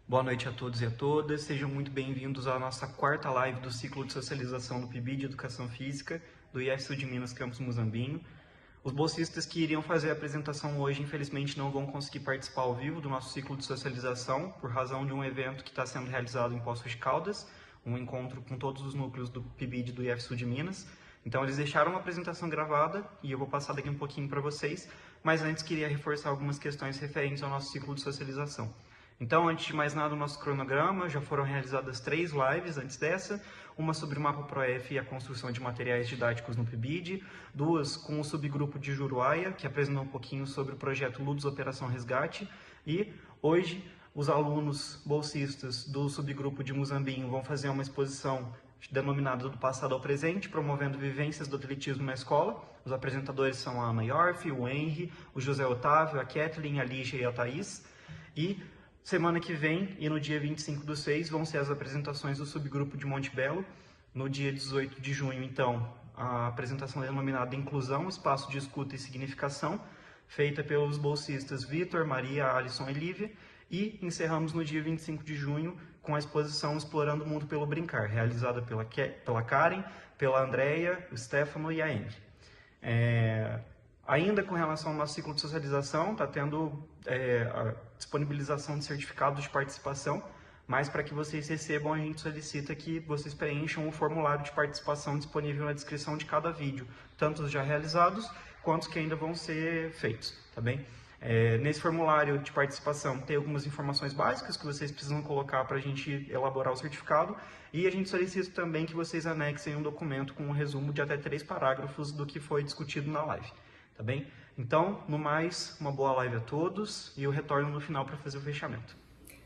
Boa noite a todos e a todas, sejam muito bem-vindos à nossa quarta live do ciclo de socialização do PIBID de Educação Física do IF Sul de Minas Campus Muzambinho. Os bolsistas que iriam fazer a apresentação hoje, infelizmente, não vão conseguir participar ao vivo do nosso ciclo de socialização, por razão de um evento que está sendo realizado em Poços de Caldas, um encontro com todos os núcleos do PIBID do IF Sul de Minas. Então, eles deixaram uma apresentação gravada e eu vou passar daqui um pouquinho para vocês, mas antes queria reforçar algumas questões referentes ao nosso ciclo de socialização. Então, antes de mais nada, o nosso cronograma, já foram realizadas 3 lives antes dessa, uma sobre o Mapa ProF e a construção de materiais didáticos no PIBID, 2 com o subgrupo de Juruáia, que apresentou um pouquinho sobre o projeto Ludos Operação Resgate, e hoje os alunos bolsistas do subgrupo de Muzambinho vão fazer uma exposição denominada do passado ao presente, promovendo vivências do atletismo na escola. Os apresentadores são a Ana Yorf, o Henry, o José Otávio, a Kathleen, a Lígia e a Thaís. E semana que vem e no dia 25/6 vão ser as apresentações do subgrupo de Monte Belo. No dia 18 de junho, então, a apresentação é denominada Inclusão, Espaço de Escuta e Significação, feita pelos bolsistas Vitor, Maria, Alisson e Lívia. E encerramos no dia 25 de junho com a exposição Explorando o Mundo pelo Brincar, realizada pela Karen, pela Andrea, o Stefano e a Emily. Ainda com relação ao nosso ciclo de socialização, está tendo a disponibilização de certificados de participação, mas para que vocês recebam, a gente solicita que vocês preencham o formulário de participação disponível na descrição de cada vídeo, tanto os já realizados, quanto os que ainda vão ser feitos, tá bem? Nesse formulário de participação tem algumas informações básicas que vocês precisam colocar para a gente elaborar o certificado, e a gente solicita também que vocês anexem um documento com um resumo de até 3 parágrafos do que foi discutido na live. Tá bem? Então, no mais, uma boa live a todos e eu retorno no final para fazer o fechamento.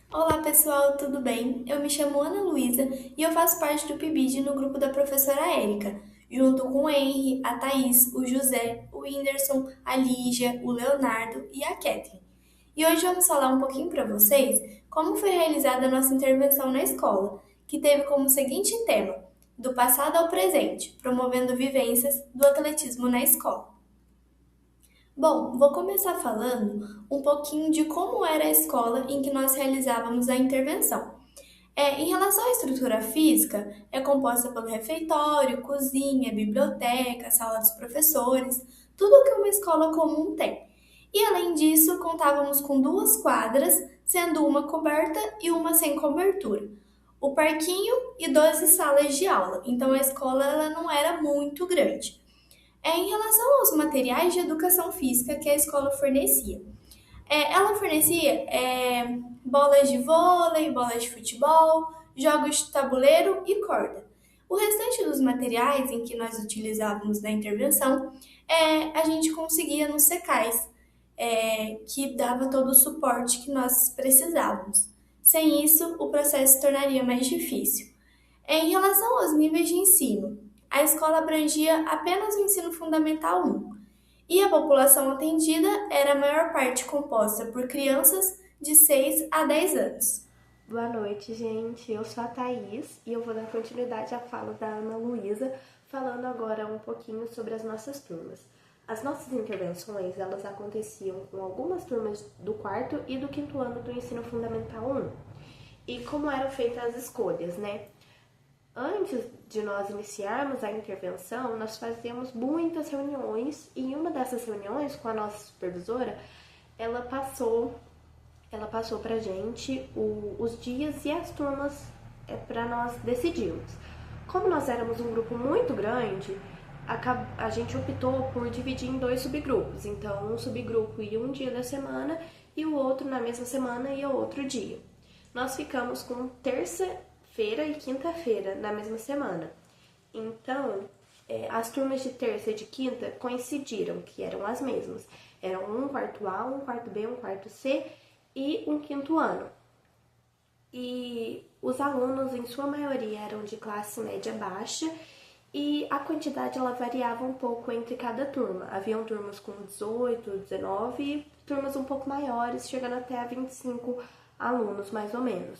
Olá pessoal, tudo bem? Eu me chamo Ana Luísa e eu faço parte do PIBID no grupo da professora Érica, junto com o Henry, a Thaís, o José, o Whindersson, a Lígia, o Leonardo e a Kathleen. E hoje vamos falar um pouquinho para vocês como foi realizada a nossa intervenção na escola, que teve como seguinte tema: do passado ao presente, promovendo vivências do atletismo na escola. Bom, vou começar falando um pouquinho de como era a escola em que nós realizávamos a intervenção. Em relação à estrutura física, é composta pelo refeitório, cozinha, biblioteca, sala dos professores, tudo o que uma escola comum tem. E além disso, contávamos com 2 quadras, sendo uma coberta e uma sem cobertura. O parquinho e 12 salas de aula, então a escola ela não era muito grande. Em relação aos materiais de educação física que a escola fornecia. Ela fornecia bolas de vôlei, bolas de futebol, jogos de tabuleiro e corda. O restante dos materiais em que nós utilizávamos na intervenção, a gente conseguia nos secais, que dava todo o suporte que nós precisávamos. Sem isso, o processo se tornaria mais difícil. Em relação aos níveis de ensino, a escola abrangia apenas o ensino fundamental 1, e a população atendida era a maior parte composta por crianças de 6 a 10 anos. Boa noite, gente. Eu sou a Thaís e eu vou dar continuidade à fala da Ana Luísa, falando agora um pouquinho sobre as nossas turmas. As nossas intervenções, elas aconteciam com algumas turmas do 4º e do 5º ano do ensino fundamental 1. E como eram feitas as escolhas, né? Antes de nós iniciarmos a intervenção, nós fazíamos muitas reuniões e em uma dessas reuniões com a nossa supervisora, ela passou para a gente os dias e as turmas para nós decidirmos. Como nós éramos um grupo muito grande, a gente optou por dividir em 2 subgrupos. Então, um subgrupo ia um dia da semana e o outro na mesma semana ia outro dia. Nós ficamos com terça-feira e quinta-feira na mesma semana. Então, as turmas de terça e de quinta coincidiram, que eram as mesmas. Eram um quarto A, um quarto B, um quarto C e um 5º ano. E os alunos, em sua maioria, eram de classe média baixa e a quantidade ela variava um pouco entre cada turma. Haviam turmas com 18, 19 e turmas um pouco maiores, chegando até a 25 alunos, mais ou menos.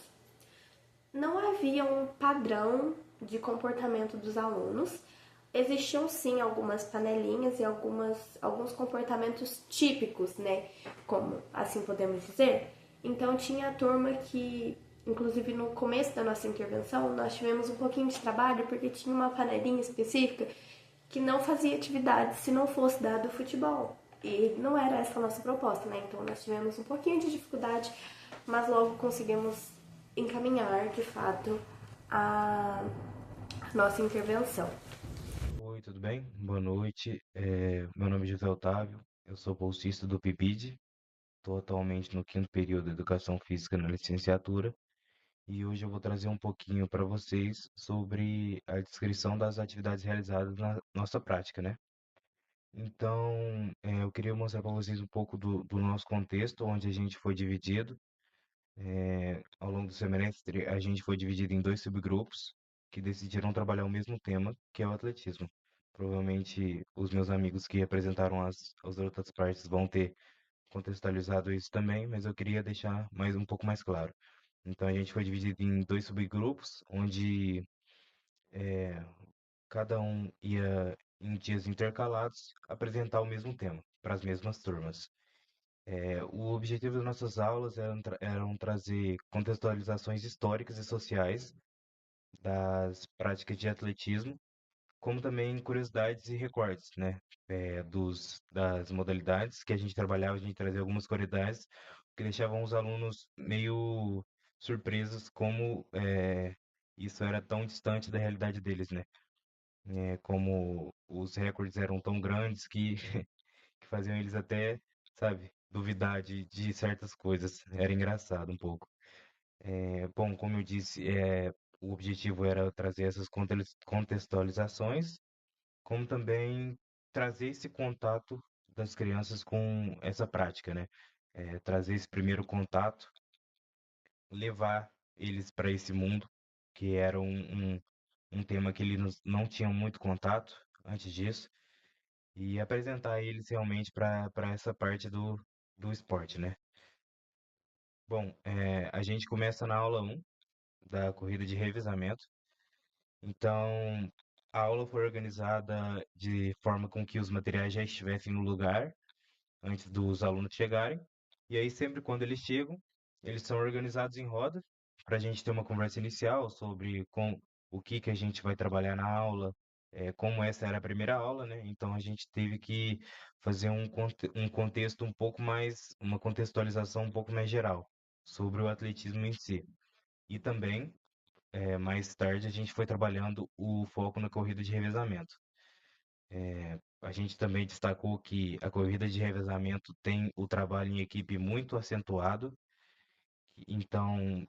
Não havia um padrão de comportamento dos alunos. Existiam sim algumas panelinhas e alguns comportamentos típicos, né? Como assim podemos dizer. Então tinha a turma que Inclusive, no começo da nossa intervenção, nós tivemos um pouquinho de trabalho porque tinha uma panelinha específica que não fazia atividade se não fosse dado o futebol. E não era essa a nossa proposta, né? Então, nós tivemos um pouquinho de dificuldade, mas logo conseguimos encaminhar, de fato, a nossa intervenção. Oi, tudo bem? Boa noite. Meu nome é José Otávio, eu sou bolsista do PIBID, estou atualmente no quinto período de Educação Física na licenciatura e hoje eu vou trazer um pouquinho para vocês sobre a descrição das atividades realizadas na nossa prática, né? Então, eu queria mostrar para vocês um pouco do nosso contexto, onde a gente foi dividido. Ao longo do semestre, a gente foi dividido em dois subgrupos que decidiram trabalhar o mesmo tema, que é o atletismo. Provavelmente os meus amigos que representaram as outras partes vão ter contextualizado isso também, mas eu queria deixar um pouco mais claro. Então a gente foi dividido em dois subgrupos, onde cada um ia em dias intercalados apresentar o mesmo tema para as mesmas turmas. O objetivo das nossas aulas eram trazer contextualizações históricas e sociais das práticas de atletismo, como também curiosidades e recortes, né? Das modalidades que a gente trabalhava, a gente trazia algumas curiosidades que deixavam os alunos meio surpresos como isso era tão distante da realidade deles, né? Como os recordes eram tão grandes que, que faziam eles até, sabe, duvidar de certas coisas. Era engraçado um pouco. Bom, como eu disse, o objetivo era trazer essas contextualizações como também trazer esse contato das crianças com essa prática, né? Trazer esse primeiro contato, levar eles para esse mundo, que era um tema que eles não tinham muito contato antes disso, e apresentar eles realmente para essa parte do esporte, né? Bom, a gente começa na aula um da corrida de revezamento. Então, a aula foi organizada de forma com que os materiais já estivessem no lugar antes dos alunos chegarem. E aí, sempre quando eles chegam, eles são organizados em roda para a gente ter uma conversa inicial sobre o que a gente vai trabalhar na aula, como essa era a primeira aula, né? Então a gente teve que fazer um contexto um pouco mais, uma contextualização um pouco mais geral sobre o atletismo em si. E também, mais tarde, a gente foi trabalhando o foco na corrida de revezamento. A gente também destacou que a corrida de revezamento tem o trabalho em equipe muito acentuado, então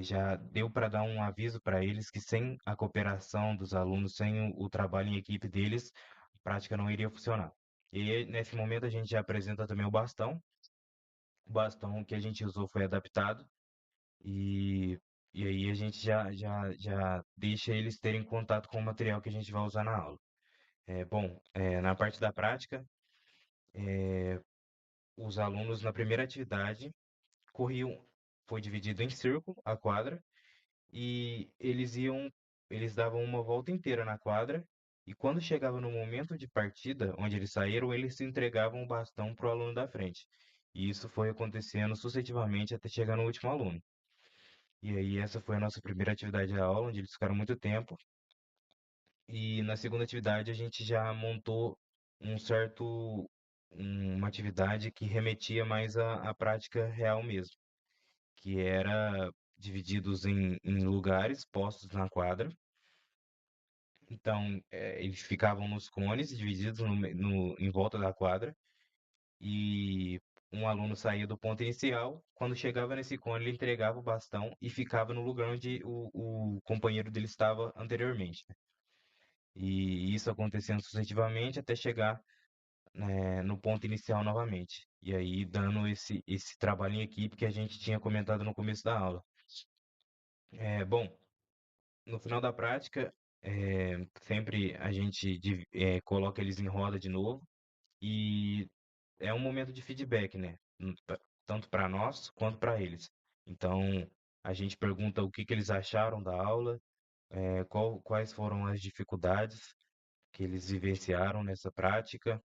já deu para dar um aviso para eles que sem a cooperação dos alunos, sem o trabalho em equipe deles, a prática não iria funcionar. E nesse momento a gente já apresenta também o bastão. O bastão que a gente usou foi adaptado e, e aí a gente já deixa eles terem contato com o material que a gente vai usar na aula. Bom, na parte da prática, os alunos na primeira atividade corriam, foi dividido em círculo a quadra e eles davam uma volta inteira na quadra e quando chegava no momento de partida, onde eles saíram, eles se entregavam o bastão para o aluno da frente. E isso foi acontecendo sucessivamente até chegar no último aluno. E aí essa foi a nossa primeira atividade da aula, onde eles ficaram muito tempo. E na segunda atividade a gente já montou um certo, uma atividade que remetia mais à prática real mesmo, que era divididos em lugares postos na quadra. Então, eles ficavam nos cones, divididos em volta da quadra, e um aluno saía do ponto inicial. Quando chegava nesse cone, ele entregava o bastão e ficava no lugar onde o companheiro dele estava anteriormente, né? E isso acontecendo sucessivamente até chegar, né, no ponto inicial novamente. E aí dando esse trabalho em equipe que a gente tinha comentado no começo da aula. Bom, no final da prática, sempre a gente coloca eles em roda de novo e é um momento de feedback, né? Tanto para nós quanto para eles. Então, a gente pergunta o que que eles acharam da aula, quais foram as dificuldades que eles vivenciaram nessa prática,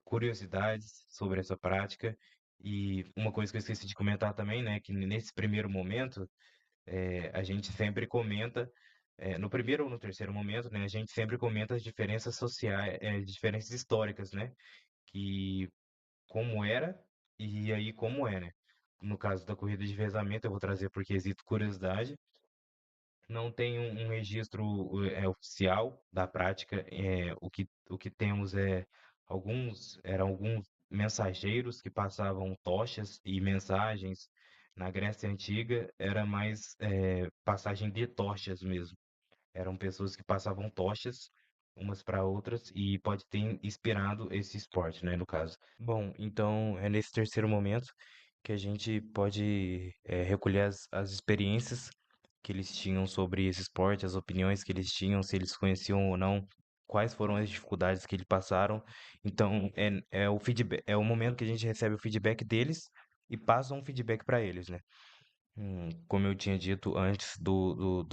curiosidades sobre essa prática E uma coisa que eu esqueci de comentar também, né, que nesse primeiro momento, a gente sempre comenta, no primeiro ou no terceiro momento, né, a gente sempre comenta as diferenças sociais, diferenças históricas, né, que como era e aí como é, né. No caso da corrida de revezamento, eu vou trazer por quesito curiosidade, não tem um registro oficial da prática. O que temos eram alguns mensageiros que passavam tochas e mensagens. Na Grécia Antiga era mais passagem de tochas mesmo. Eram pessoas que passavam tochas umas para outras e pode ter inspirado esse esporte, né, no caso. Bom, então é nesse terceiro momento que a gente pode recolher as experiências que eles tinham sobre esse esporte, as opiniões que eles tinham, se eles conheciam ou não, quais foram as dificuldades que eles passaram. Então é o feedback, é o momento que a gente recebe o feedback deles e passa um feedback para eles, né? Como eu tinha dito antes do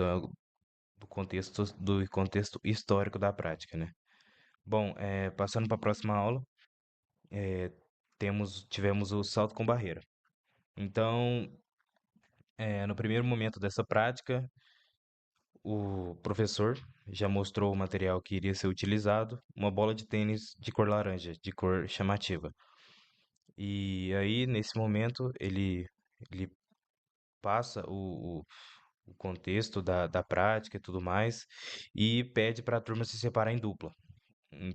contexto histórico da prática, né? Bom, passando para a próxima aula, eh, tivemos o salto com barreira. Então, no primeiro momento dessa prática, o professor já mostrou o material que iria ser utilizado, uma bola de tênis de cor laranja, de cor chamativa. E aí, nesse momento, ele passa o contexto da prática e tudo mais, e pede para a turma se separar em dupla.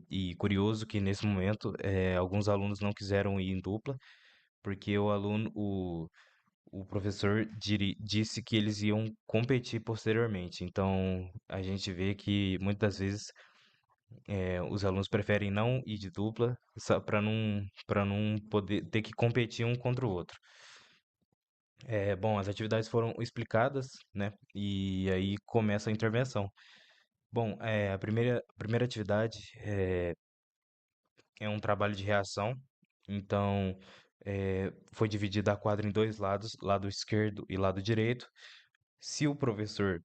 E curioso que nesse momento alguns alunos não quiseram ir em dupla, porque o professor disse que eles iam competir posteriormente. Então a gente vê que muitas vezes os alunos preferem não ir de dupla para não poder ter que competir um contra o outro. Bom, as atividades foram explicadas, né? E aí começa a intervenção. Bom, a primeira atividade é um trabalho de reação. Então, foi dividida a quadra em dois lados, lado esquerdo e lado direito. Se o professor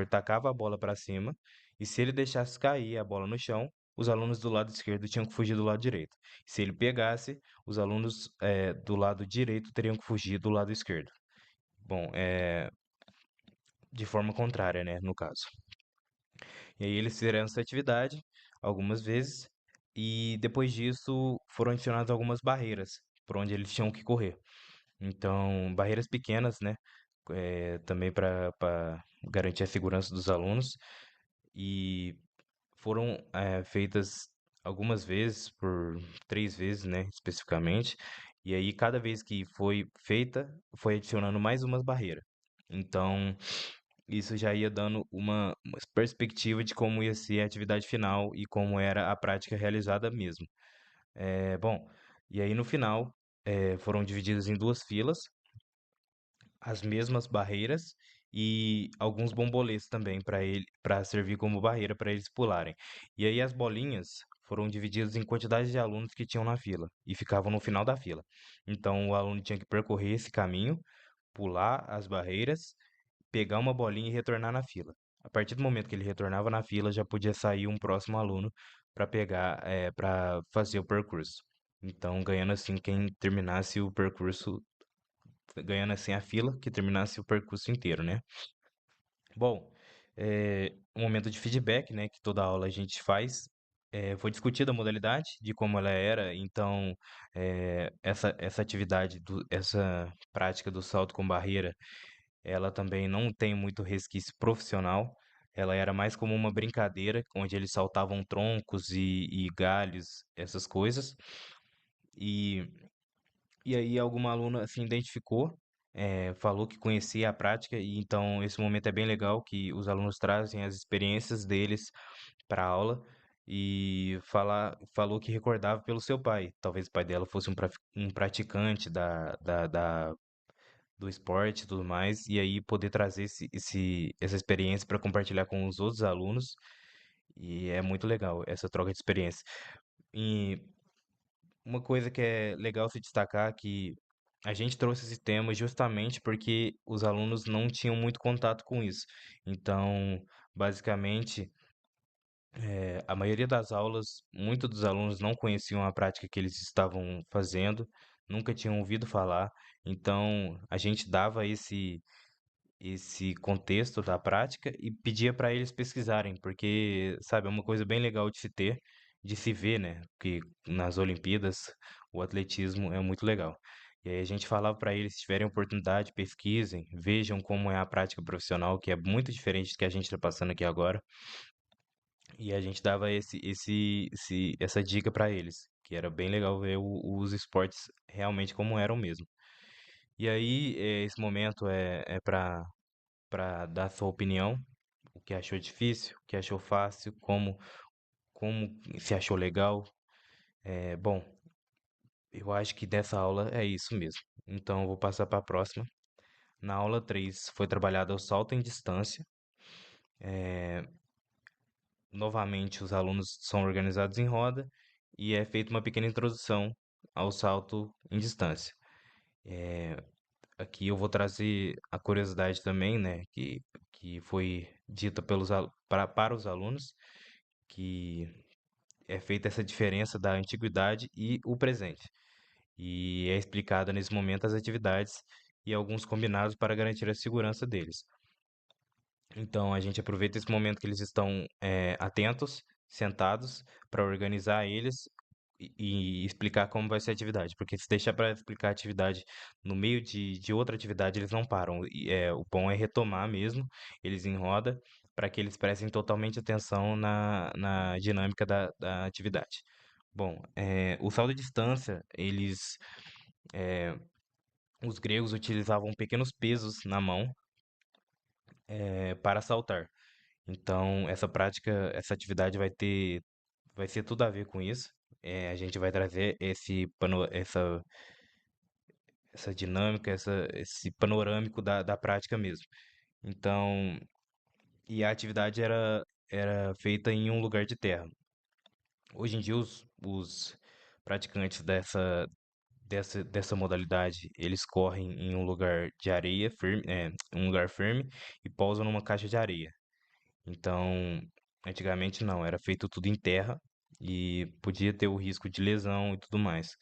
tacava a bola para cima, e se ele deixasse cair a bola no chão, os alunos do lado esquerdo tinham que fugir do lado direito. Se ele pegasse, os alunos do lado direito teriam que fugir do lado esquerdo. Bom, de forma contrária, né, no caso. E aí eles fizeram essa atividade algumas vezes e depois disso foram adicionadas algumas barreiras por onde eles tinham que correr. Então, barreiras pequenas, né? Também para garantir a segurança dos alunos. E foram feitas algumas vezes, por 3 vezes, né, especificamente. E aí, cada vez que foi feita, foi adicionando mais umas barreiras. Então, isso já ia dando uma perspectiva de como ia ser a atividade final e como era a prática realizada mesmo. Bom, e aí no final foram divididas em duas filas, as mesmas barreiras e alguns bomboletes também para servir como barreira para eles pularem. E aí as bolinhas foram divididas em quantidade de alunos que tinham na fila e ficavam no final da fila. Então o aluno tinha que percorrer esse caminho, pular as barreiras, pegar uma bolinha e retornar na fila. A partir do momento que ele retornava na fila, já podia sair um próximo aluno para pegar, para fazer o percurso. Então, ganhando assim quem terminasse o percurso, ganhando assim a fila que terminasse o percurso inteiro, né? Bom, um momento de feedback, né, que toda aula a gente faz. Foi discutida a modalidade de como ela era, então essa atividade, essa prática do salto com barreira, ela também não tem muito resquício profissional. Ela era mais como uma brincadeira, onde eles saltavam troncos e galhos, essas coisas. E, e aí alguma aluna se identificou, falou que conhecia a prática, e então esse momento é bem legal, que os alunos trazem as experiências deles para a aula e falou que recordava pelo seu pai. Talvez o pai dela fosse um praticante do esporte e tudo mais, e aí poder trazer essa experiência para compartilhar com os outros alunos, e é muito legal essa troca de experiência. E uma coisa que é legal se destacar é que a gente trouxe esse tema justamente porque os alunos não tinham muito contato com isso. Então, basicamente, A maioria das aulas, muitos dos alunos não conheciam a prática que eles estavam fazendo, nunca tinham ouvido falar, então a gente dava esse contexto da prática e pedia para eles pesquisarem, porque, sabe, é uma coisa bem legal de se ter, de se ver, né? Que nas Olimpíadas o atletismo é muito legal. E aí a gente falava para eles, se tiverem oportunidade, pesquisem, vejam como é a prática profissional, que é muito diferente do que a gente está passando aqui agora. E a gente dava essa dica para eles, que era bem legal ver os esportes realmente como eram mesmo. E aí, esse momento é para dar sua opinião, o que achou difícil, o que achou fácil, como se achou legal. Bom, eu acho que dessa aula é isso mesmo. Então, eu vou passar para a próxima. Na aula 3 foi trabalhado o salto em distância. Novamente, os alunos são organizados em roda e é feita uma pequena introdução ao salto em distância. Aqui eu vou trazer a curiosidade também, né, que foi dita para os alunos, que é feita essa diferença da antiguidade e o presente. E é explicada nesse momento as atividades e alguns combinados para garantir a segurança deles. Então a gente aproveita esse momento que eles estão atentos, sentados, para organizar eles e explicar como vai ser a atividade. Porque se deixar para explicar a atividade no meio de outra atividade, eles não param. O bom é retomar mesmo, eles em roda, para que eles prestem totalmente atenção na dinâmica da atividade. Bom, o salto à distância, os gregos utilizavam pequenos pesos na mão para saltar. Então, essa atividade vai ser tudo a ver com isso. A gente vai trazer essa dinâmica, esse panorâmico da prática mesmo. Então, e a atividade era feita em um lugar de terra. Hoje em dia, os praticantes dessa modalidade, eles correm em um lugar de areia firme, um lugar firme e pousam numa caixa de areia. Então, antigamente não, era feito tudo em terra e podia ter o risco de lesão e tudo mais.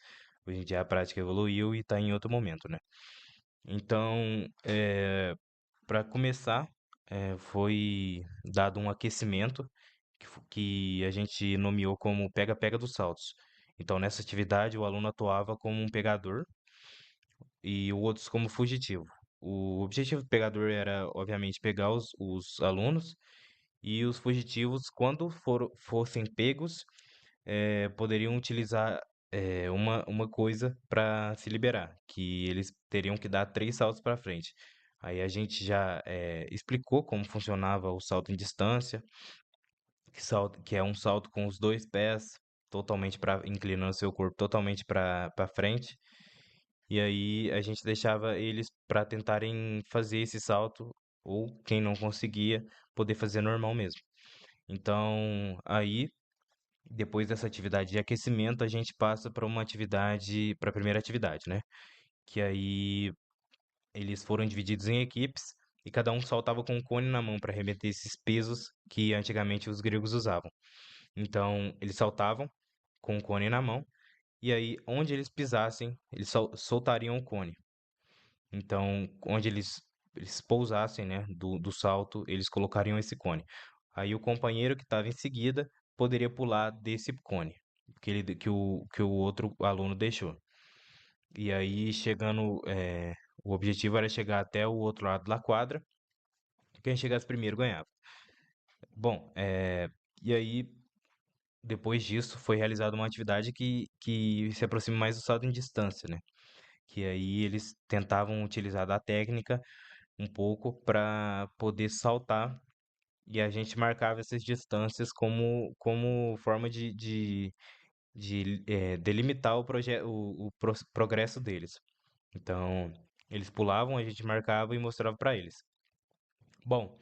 Hoje em dia a prática evoluiu e está em outro momento, né? Então, para começar, foi dado um aquecimento que a gente nomeou como pega-pega dos saltos. Então, nessa atividade, o aluno atuava como um pegador e o outro como fugitivo. O objetivo do pegador era, obviamente, pegar os alunos e os fugitivos, quando fossem pegos, poderiam utilizar uma coisa para se liberar, que eles teriam que dar 3 saltos para frente. Aí a gente já explicou como funcionava o salto em distância, que é um salto com os 2 pés totalmente para inclinando seu corpo totalmente para frente. E aí a gente deixava eles para tentarem fazer esse salto, ou quem não conseguia, poder fazer normal mesmo. Então, aí, depois dessa atividade de aquecimento, a gente passa para a primeira atividade, né? Que aí eles foram divididos em equipes e cada um saltava com um cone na mão para remeter esses pesos que antigamente os gregos usavam. Então, eles saltavam com o cone na mão e aí onde eles pisassem, eles soltariam o cone. Então, onde eles pousassem, né, do salto, eles colocariam esse cone. Aí o companheiro que estava em seguida poderia pular desse cone que o outro aluno deixou. E aí, o objetivo era chegar até o outro lado da quadra. Quem chegasse primeiro ganhava. Bom, e aí, depois disso, foi realizada uma atividade que se aproxima mais do salto em distância, né? Que aí eles tentavam utilizar da técnica um pouco para poder saltar e a gente marcava essas distâncias como forma de delimitar o progresso deles. Então, eles pulavam, a gente marcava e mostrava para eles. Bom,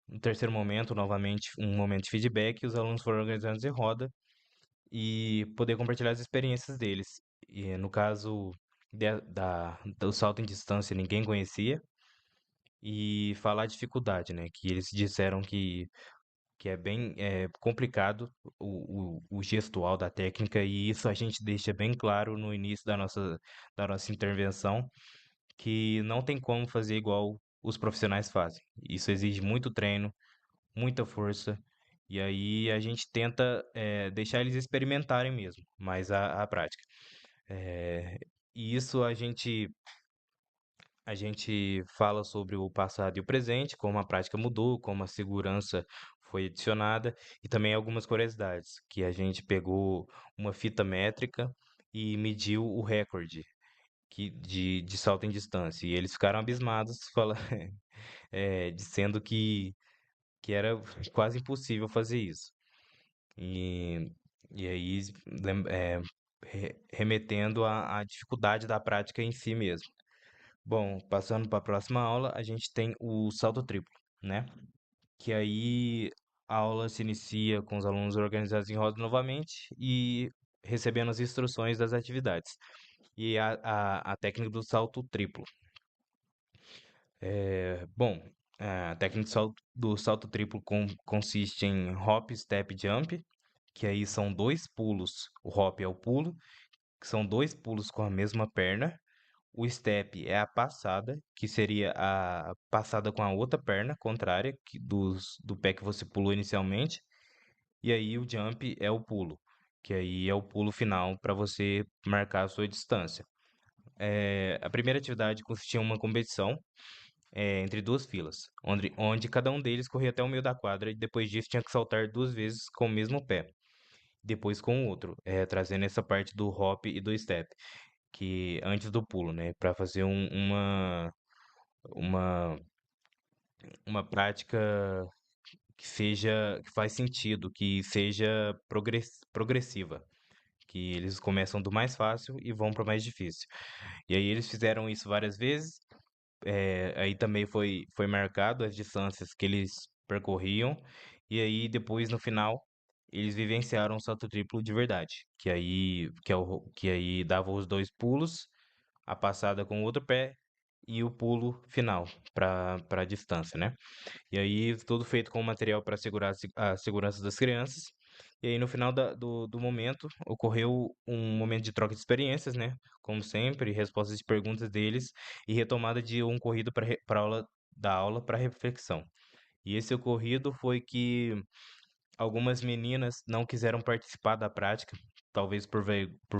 no terceiro momento, novamente, um momento de feedback, os alunos foram organizados em roda e poder compartilhar as experiências deles. E no caso do salto em distância, ninguém conhecia, e falar a dificuldade, né? Que eles disseram que que é bem complicado o gestual da técnica, e isso a gente deixa bem claro no início da nossa intervenção, que não tem como fazer igual os profissionais fazem. Isso exige muito treino, muita força, e aí a gente tenta deixar eles experimentarem mesmo, mais a prática. Eh, e isso a gente fala sobre o passado e o presente, como a prática mudou, como a segurança foi adicionada, e também algumas curiosidades, que a gente pegou uma fita métrica e mediu o recorde de salto em distância. E eles ficaram abismados, dizendo que era quase impossível fazer isso. E, e aí, remetendo à dificuldade da prática em si mesmo. Bom, passando para a próxima aula, a gente tem o salto triplo, né? Que aí a aula se inicia com os alunos organizados em roda novamente e recebendo as instruções das atividades. E a técnica do salto triplo. Bom, a técnica do salto triplo consiste em hop, step, jump, que aí são dois pulos. O hop é o pulo, que são dois pulos com a mesma perna. O step é a passada, que seria a passada com a outra perna contrária do pé que você pulou inicialmente. E aí o jump é o pulo, que aí é o pulo final para você marcar a sua distância. A primeira atividade consistia em uma competição entre duas filas, onde cada um deles corria até o meio da quadra e depois disso tinha que saltar duas vezes com o mesmo pé, depois com o outro, trazendo essa parte do hop e do step, que antes do pulo, né, para fazer uma, uma prática que faz sentido, que seja progressiva, que eles começam do mais fácil e vão para o mais difícil. E aí eles fizeram isso várias vezes. Aí também foi marcado as distâncias que eles percorriam, e aí depois no final eles vivenciaram o salto triplo de verdade, que aí dava os dois pulos, a passada com o outro pé e o pulo final para a distância, né? E aí tudo feito com material para assegurar a segurança das crianças. E aí no final do momento ocorreu um momento de troca de experiências, né? Como sempre, respostas de perguntas deles e retomada de um corrido para aula da aula para reflexão. E esse ocorrido foi que algumas meninas não quiseram participar da prática, talvez por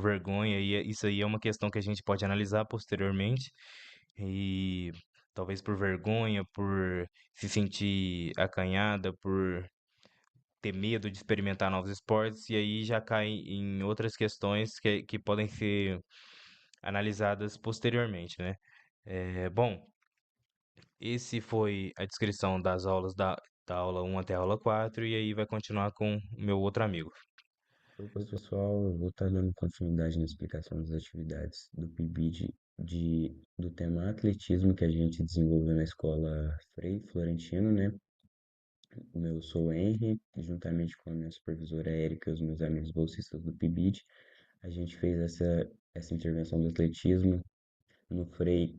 vergonha, e isso aí é uma questão que a gente pode analisar posteriormente. E talvez por vergonha, por se sentir acanhada, por ter medo de experimentar novos esportes, e aí já cai em outras questões que podem ser analisadas posteriormente, né? Bom, esse foi a descrição das aulas da aula 1 até a aula 4, e aí vai continuar com o meu outro amigo. Oi, pessoal, eu vou estar dando continuidade na explicação das atividades do PIBID do tema atletismo que a gente desenvolveu na escola Frei Florentino, né? Eu sou o Henry, e juntamente com a minha supervisora Érica e os meus amigos bolsistas do PIBID, a gente fez essa intervenção do atletismo no Frei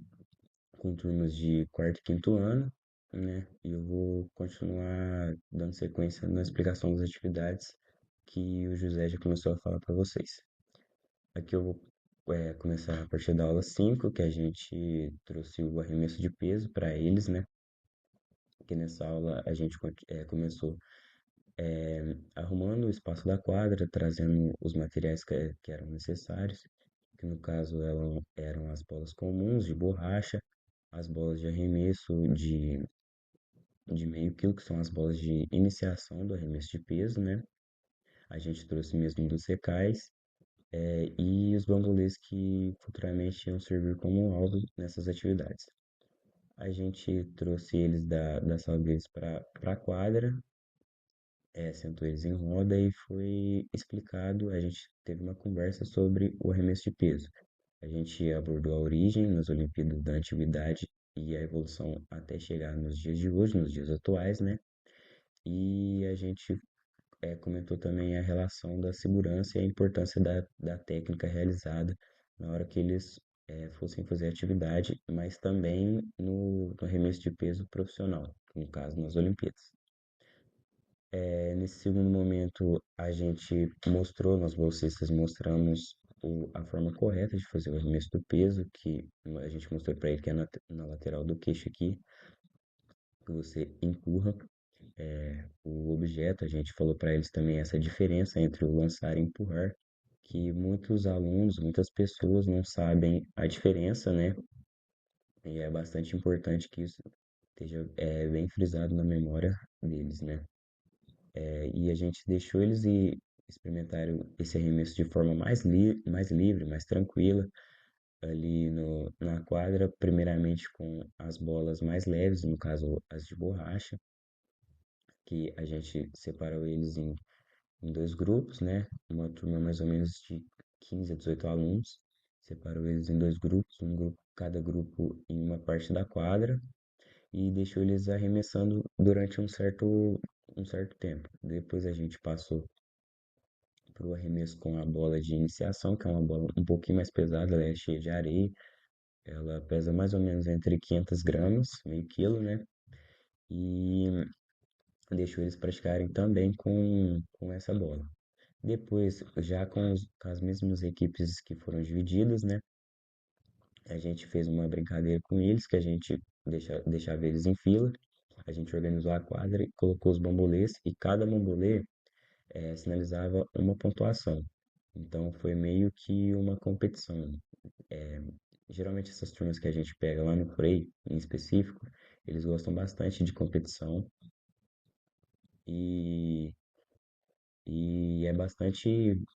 com turmas de quarto e quinto ano, né? E eu vou continuar dando sequência na explicação das atividades que o José já começou a falar para vocês. Aqui eu vou começar a partir da aula 5 que a gente trouxe o arremesso de peso para eles, né? Que nessa aula a gente começou arrumando o espaço da quadra, trazendo os materiais que eram necessários, que no caso eram as bolas comuns de borracha, as bolas de arremesso de meio quilo, que são as bolas de iniciação do arremesso de peso, né? A gente trouxe mesmo dos secais, e os bambolês que futuramente iam servir como alvo nessas atividades. A gente trouxe eles da sala deles para a quadra, sentou eles em roda e foi explicado. A gente teve uma conversa sobre o arremesso de peso. A gente abordou a origem nas Olimpíadas da Antiguidade e a evolução até chegar nos dias de hoje, nos dias atuais, né? E a gente comentou também a relação da segurança e a importância da técnica realizada na hora que eles fossem fazer atividade, mas também no arremesso de peso profissional, no caso nas Olimpíadas. Nesse segundo momento, a gente mostrou, nós bolsistas mostramos a forma correta de fazer o arremesso do peso, que a gente mostrou para ele que é na lateral do queixo aqui, que você empurra o objeto. A gente falou para eles também essa diferença entre o lançar e empurrar, que muitos alunos, muitas pessoas não sabem a diferença, né? E é bastante importante que isso esteja bem frisado na memória deles, né? E a gente deixou eles experimentarem esse arremesso de forma mais livre, mais tranquila, ali na quadra, primeiramente com as bolas mais leves, no caso as de borracha, que a gente separou eles em dois grupos, né? Uma turma mais ou menos de 15 a 18 alunos, separou eles em dois grupos, cada grupo em uma parte da quadra, e deixou eles arremessando durante um certo tempo. Depois a gente passou para o arremesso com a bola de iniciação, que é uma bola um pouquinho mais pesada, ela é cheia de areia, ela pesa mais ou menos entre 500 gramas, meio quilo, né? E deixou eles praticarem também com essa bola. Depois, já com as mesmas equipes que foram divididas, né? A gente fez uma brincadeira com eles, que a gente deixava eles em fila, a gente organizou a quadra e colocou os bambolês, e cada bambolê sinalizava uma pontuação. Então foi meio que uma competição. É, geralmente essas turmas que a gente pega lá no Frei, em específico, eles gostam bastante de competição e, e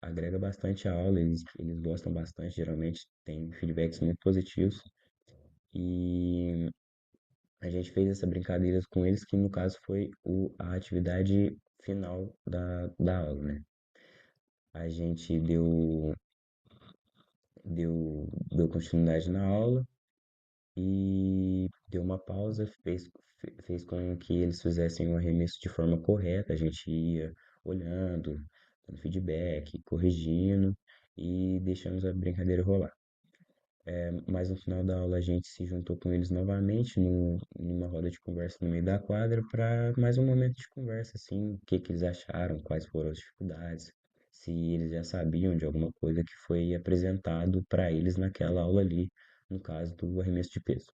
agrega bastante a aula, eles gostam bastante, geralmente tem feedbacks muito positivos. E a gente fez essa brincadeira com eles, que no caso foi a atividade final da aula, né? A gente deu continuidade na aula e deu uma pausa, fez com que eles fizessem o arremesso de forma correta. A gente ia olhando, dando feedback, corrigindo e deixamos a brincadeira rolar. Mas no final da aula a gente se juntou com eles novamente numa roda de conversa no meio da quadra para mais um momento de conversa, assim, o que que eles acharam, quais foram as dificuldades, se eles já sabiam de alguma coisa que foi apresentado para eles naquela aula ali, no caso do arremesso de peso.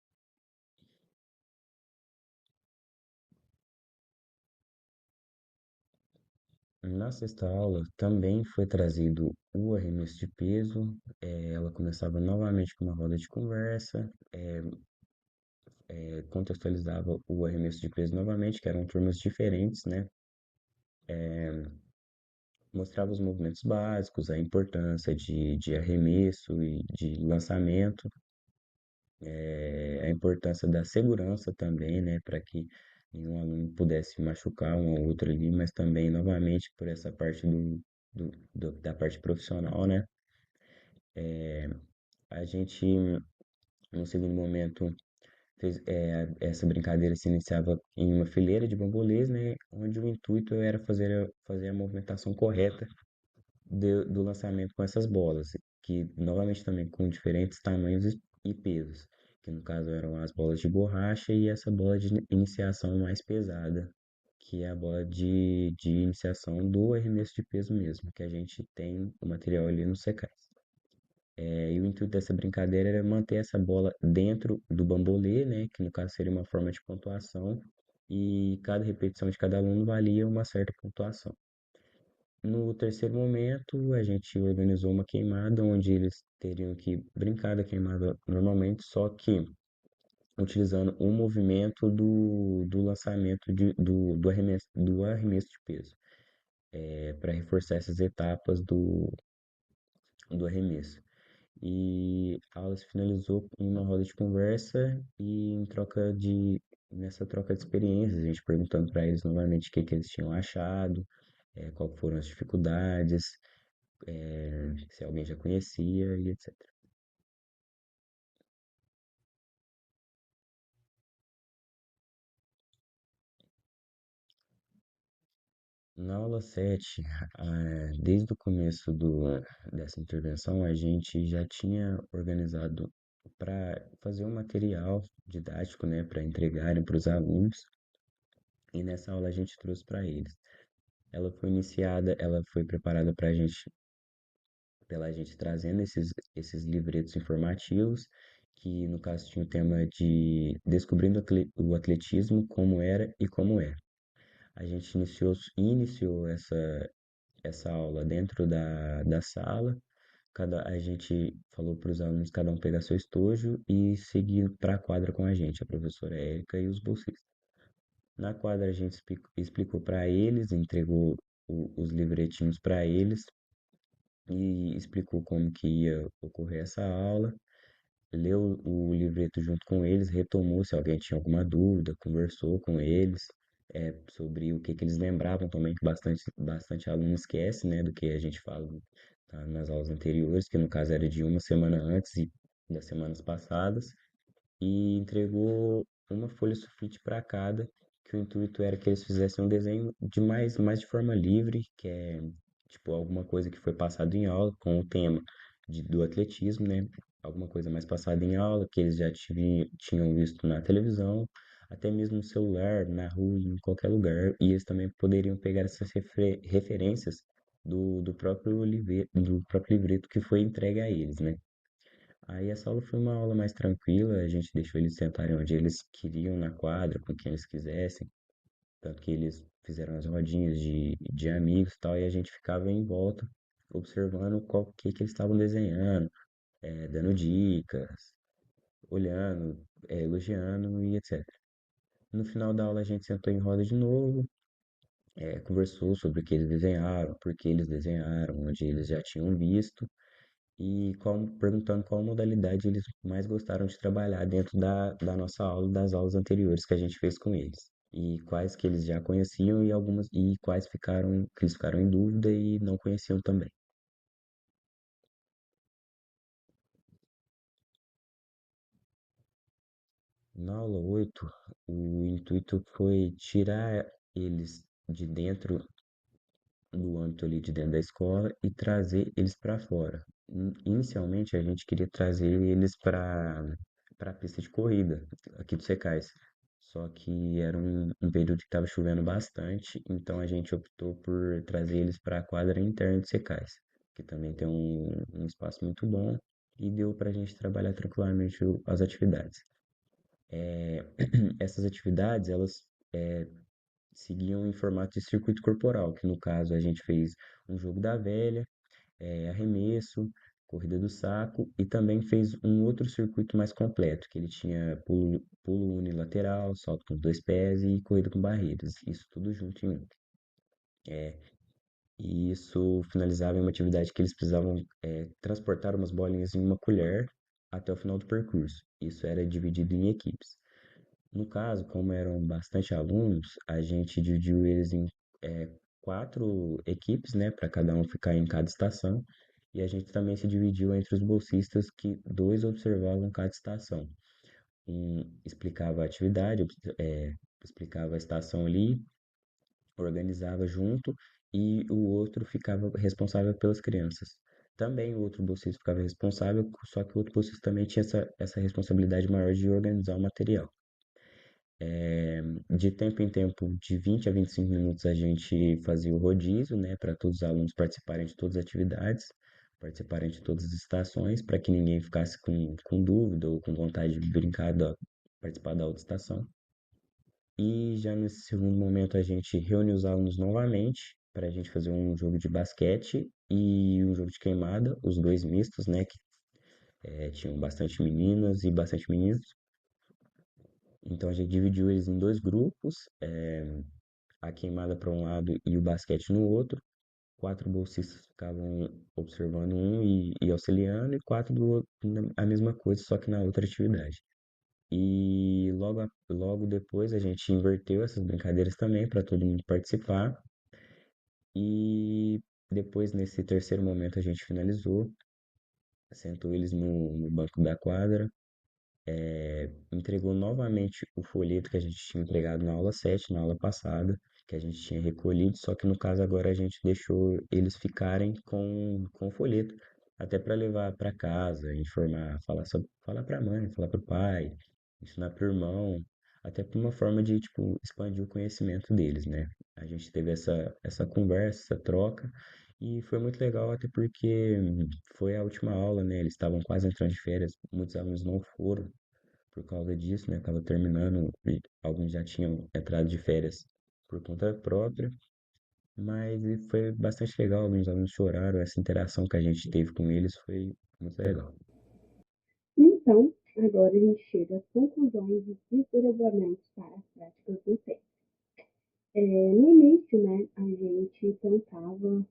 Na sexta aula também foi trazido o arremesso de peso, ela começava novamente com uma roda de conversa, contextualizava o arremesso de peso novamente, que eram turmas diferentes, né? Mostrava os movimentos básicos, a importância de arremesso e de lançamento, a importância da segurança também, né? Para que nenhum aluno pudesse machucar um ou outro ali, mas também, novamente, por essa parte da parte profissional, né? A gente, no segundo momento, essa brincadeira se iniciava em uma fileira de bambolês, né? Onde o intuito era fazer a movimentação correta do lançamento com essas bolas, que novamente também com diferentes tamanhos e pesos, que no caso eram as bolas de borracha e essa bola de iniciação mais pesada, que é a bola de iniciação do arremesso de peso mesmo, que a gente tem o material ali no secais. E o intuito dessa brincadeira era manter essa bola dentro do bambolê, né, que no caso seria uma forma de pontuação, e cada repetição de cada aluno valia uma certa pontuação. No terceiro momento, a gente organizou uma queimada onde eles teriam que brincar da queimada normalmente, só que utilizando o movimento do lançamento do arremesso de peso, para reforçar essas etapas do arremesso. E a aula se finalizou em uma roda de conversa e nessa troca de experiências, a gente perguntando para eles novamente o que que eles tinham achado, qual foram as dificuldades, se alguém já conhecia e etc. Na aula 7, desde o começo dessa intervenção, a gente já tinha organizado para fazer um material didático, né, para entregarem para os alunos, e nessa aula a gente trouxe para eles. ela foi iniciada, ela foi preparada para a gente, pela gente trazendo esses livretos informativos, que no caso tinha o tema de descobrindo o atletismo como era e como é. A gente iniciou essa aula dentro da sala. A gente falou para os alunos cada um pegar seu estojo e seguir para a quadra com a gente, a professora Érica e os bolsistas. Na quadra a gente explicou para eles, entregou os livretinhos para eles e explicou como que ia ocorrer essa aula, leu o livreto junto com eles, retomou se alguém tinha alguma dúvida, conversou com eles sobre o que, que eles lembravam também, que bastante aluno esquece, né, do que a gente fala nas aulas anteriores, que no caso era de uma semana antes e das semanas passadas, e entregou uma folha sulfite para cada, que o intuito era que eles fizessem um desenho mais de forma livre, que é tipo alguma coisa que foi passado em aula com o tema do atletismo, né? Alguma coisa mais passada em aula, que eles já tinham visto na televisão, até mesmo no celular, na rua, em qualquer lugar, e eles também poderiam pegar essas referências do próprio livreto que foi entregue a eles, né? Aí essa aula foi uma aula mais tranquila, a gente deixou eles sentarem onde eles queriam na quadra, com quem eles quisessem, tanto que eles fizeram as rodinhas de amigos e tal, e a gente ficava em volta, observando qual que eles estavam desenhando, dando dicas, olhando, elogiando e etc. No final da aula a gente sentou em roda de novo, conversou sobre o que eles desenharam, por que eles desenharam, onde eles já tinham visto, e perguntando qual modalidade eles mais gostaram de trabalhar dentro da nossa aula, das aulas anteriores que a gente fez com eles. E quais que eles já conheciam e quais que eles ficaram em dúvida e não conheciam também. Na aula 8 o intuito foi tirar eles de dentro do âmbito ali de dentro da escola e trazer eles para fora. Inicialmente a gente queria trazer eles para a pista de corrida aqui do Secais. Só que era um período que estava chovendo bastante, então a gente optou por trazer eles para a quadra interna de Secais, que também tem um espaço muito bom e deu para a gente trabalhar tranquilamente as atividades. Essas atividades, elas seguiam em formato de circuito corporal, que no caso a gente fez um jogo da velha, arremesso, corrida do saco e também fez um outro circuito mais completo, que ele tinha pulo unilateral, salto com os dois pés e corrida com barreiras, isso tudo junto em um. E isso finalizava em uma atividade que eles precisavam transportar umas bolinhas em uma colher até o final do percurso. Isso era dividido em equipes. No caso, como eram bastante alunos, a gente dividiu eles em eh, 4 equipes, né, para cada um ficar em cada estação, e a gente também se dividiu entre os bolsistas que 2 observavam cada estação. Um explicava a atividade, explicava a estação ali, organizava junto, e o outro ficava responsável pelas crianças. Também o outro bolsista ficava responsável, só que o outro bolsista também tinha essa responsabilidade maior de organizar o material. De tempo em tempo, de 20 a 25 minutos, a gente fazia o rodízio, né, para todos os alunos participarem de todas as atividades, participarem de todas as estações, para que ninguém ficasse com dúvida ou com vontade de brincar, participar da outra estação. E já nesse segundo momento, a gente reuniu os alunos novamente para a gente fazer um jogo de basquete e um jogo de queimada, os dois mistos, né, que tinham bastante meninas e bastante meninos. Então a gente dividiu eles em 2 grupos, a queimada para um lado e o basquete no outro. 4 bolsistas ficavam observando um e auxiliando, e 4 do outro, a mesma coisa, só que na outra atividade. E logo depois a gente inverteu essas brincadeiras também para todo mundo participar. E depois, nesse terceiro momento, a gente finalizou, sentou eles no banco da quadra, entregou novamente o folheto que a gente tinha entregado na aula 7 na aula passada, que a gente tinha recolhido, só que no caso agora a gente deixou eles ficarem com o folheto, até para levar para casa, informar, falar para a mãe, falar para o pai, ensinar para o irmão, até por uma forma de, tipo, expandir o conhecimento deles, né? A gente teve essa conversa, essa troca, e foi muito legal, até porque foi a última aula, né? Eles estavam quase entrando de férias, muitos alunos não foram por causa disso, né? Tava terminando, e alguns já tinham entrado de férias por conta própria, mas foi bastante legal, alguns alunos choraram, essa interação que a gente teve com eles foi muito legal. Então, agora a gente chega às conclusões e desdobramentos para as práticas do TEP. No início, né, a gente tentava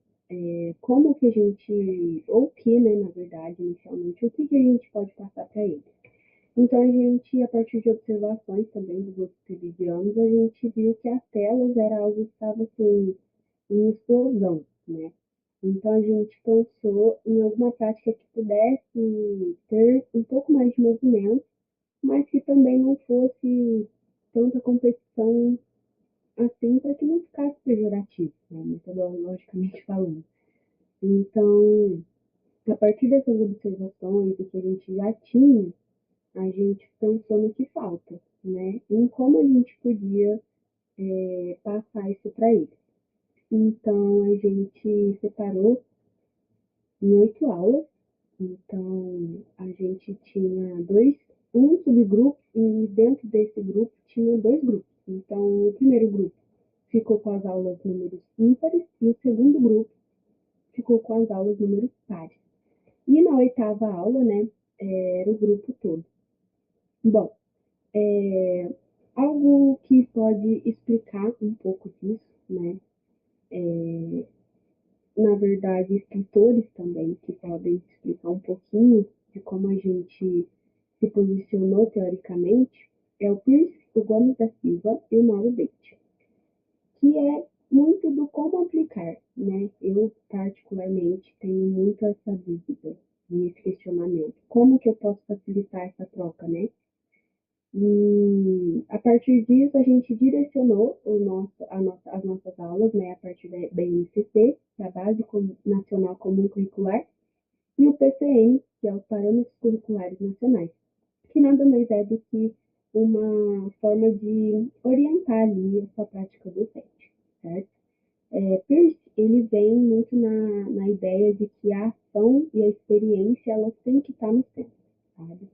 como que a gente, ou o que, né, na verdade, inicialmente, o que a gente pode passar para eles. Então, a gente, a partir de observações também dos outros televidianos, a gente viu que as telas era algo que estava assim, em explosão, né? Então, a gente pensou em alguma prática que pudesse ter um pouco mais de movimento, mas que também não fosse tanta competição assim, para que não ficasse pejorativo, né, metodologicamente falando. Então, a partir dessas observações e que a gente já tinha, a gente pensou no que falta, né, em como a gente podia passar isso para eles. Então, a gente separou em 8 aulas. Então, a gente tinha um subgrupo, e dentro desse grupo tinha 2 grupos. Então, o primeiro grupo ficou com as aulas números ímpares e o segundo grupo ficou com as aulas números pares. E na 8ª aula, né, era o grupo todo. Bom, algo que pode explicar um pouco disso, né, na verdade, escritores também que podem explicar um pouquinho de como a gente se posicionou teoricamente, é o Pierce, o Gomes da Silva e o Mauro Betti, que é muito do como aplicar, né? Eu, particularmente, tenho muito essa dúvida nesse questionamento. Como que eu posso facilitar essa troca, né? E a partir disso, a gente direcionou as nossas aulas, né, a partir da BNCC, que é a Base Nacional Comum Curricular, e o PCN, que é os Parâmetros Curriculares Nacionais, que nada mais é do que uma forma de orientar ali a sua prática docente, certo? Peirce, ele vem muito na ideia de que a ação e a experiência, elas têm que estar no centro, sabe?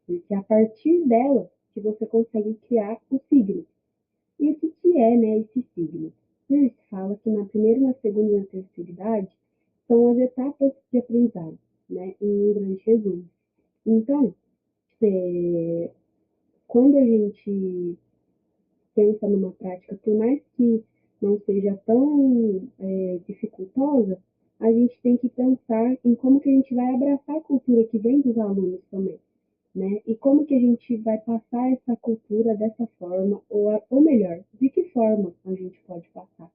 Porque é a partir dela que você consegue criar o signo. E o que é, né, esse signo? Peirce fala que na primeira, na segunda e na terceira idade são as etapas de aprendizado, né, em um grande resumo. Então, quando a gente pensa numa prática, por mais que não seja tão dificultosa, a gente tem que pensar em como que a gente vai abraçar a cultura que vem dos alunos também, né? E como que a gente vai passar essa cultura dessa forma, ou melhor, de que forma a gente pode passar,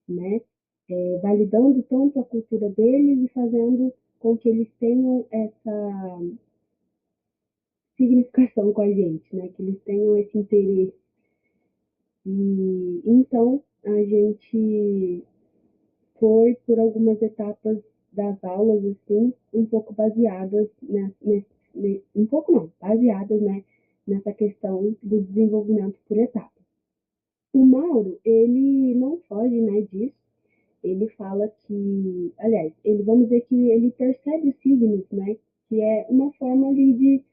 né? Validando tanto a cultura deles e fazendo com que eles tenham essa significação com a gente, né? Que eles tenham esse interesse. E então a gente foi por algumas etapas das aulas, assim, um pouco baseadas, né, um pouco não, baseadas, né, nessa questão do desenvolvimento por etapas. O Mauro, ele não foge, né, disso. Ele fala que, aliás, vamos dizer que ele percebe os signos, né, que é uma forma ali de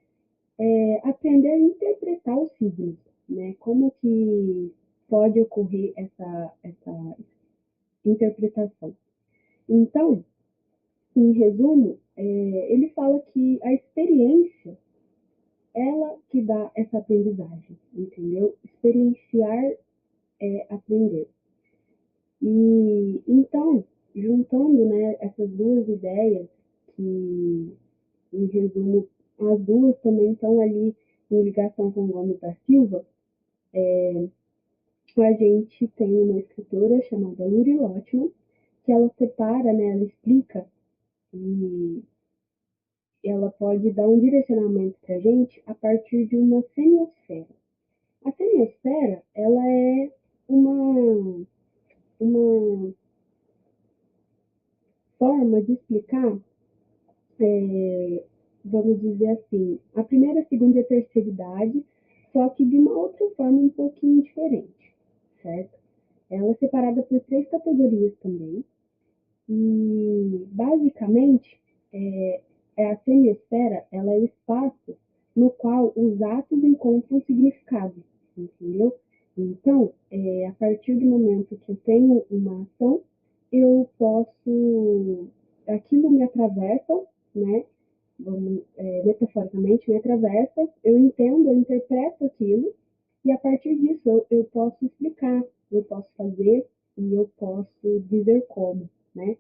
aprender a interpretar os signos, né, como que pode ocorrer essa interpretação. Então, em resumo, ele fala que a experiência, ela que dá essa aprendizagem, entendeu? Experienciar é aprender. E então, juntando, né, essas duas ideias, que, em resumo, as duas também estão ali em ligação com Gomes da Silva, a gente tem uma escritora chamada Luri Lotman, que ela separa, né, ela explica e ela pode dar um direcionamento para a gente a partir de uma semiosfera. A semiosfera, ela é uma forma de explicar, vamos dizer assim, a primeira, segunda e a terceira idade só que de uma outra forma um pouquinho diferente, certo? Ela é separada por 3 categorias também, e basicamente a semiosfera, ela é o espaço no qual os atos encontram significado, entendeu? Então, a partir do momento que eu tenho uma ação, eu posso, aquilo me atravessa, né? Metaforicamente me atravessa, eu entendo, eu interpreto aquilo, e a partir disso eu posso explicar, eu posso fazer e eu posso dizer como, né?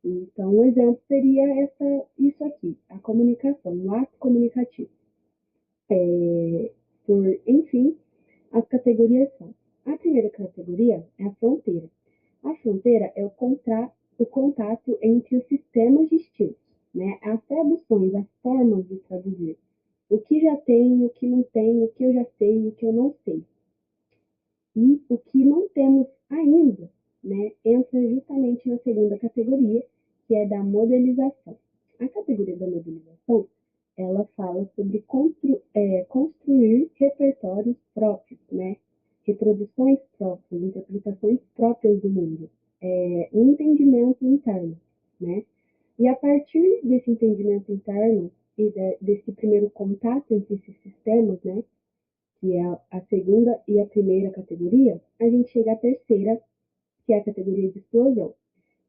Então, um exemplo seria isso aqui, a comunicação, o ato comunicativo. Enfim, as categorias são: a primeira categoria é a fronteira. A fronteira é o contato entre os sistemas distintos, né? As traduções, as formas de traduzir. O que já tem, o que não tem, o que eu já sei, o que eu não sei. E o que não temos ainda, né, entra justamente na segunda categoria, que é da modelização. A categoria da modelização, ela fala sobre construir repertórios próprios, né, reproduções próprias, interpretações próprias do mundo, um entendimento interno, né? E a partir desse entendimento interno e desse primeiro contato entre esses sistemas, né, que é a segunda e a primeira categoria, a gente chega à terceira, que é a categoria de explosão,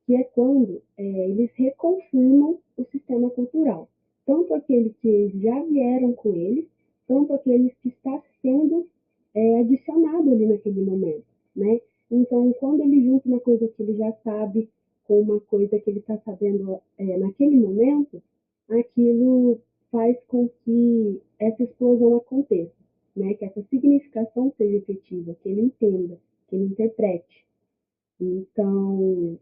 que é quando eles reconfirmam o sistema cultural, tanto aqueles que já vieram com eles, tanto aqueles que está sendo adicionado ali naquele momento, né? Então, quando ele junta uma coisa que ele já sabe com uma coisa que ele está sabendo naquele momento, aquilo faz com que essa explosão aconteça, né? Que essa significação seja efetiva, que ele entenda, que ele interprete. Então,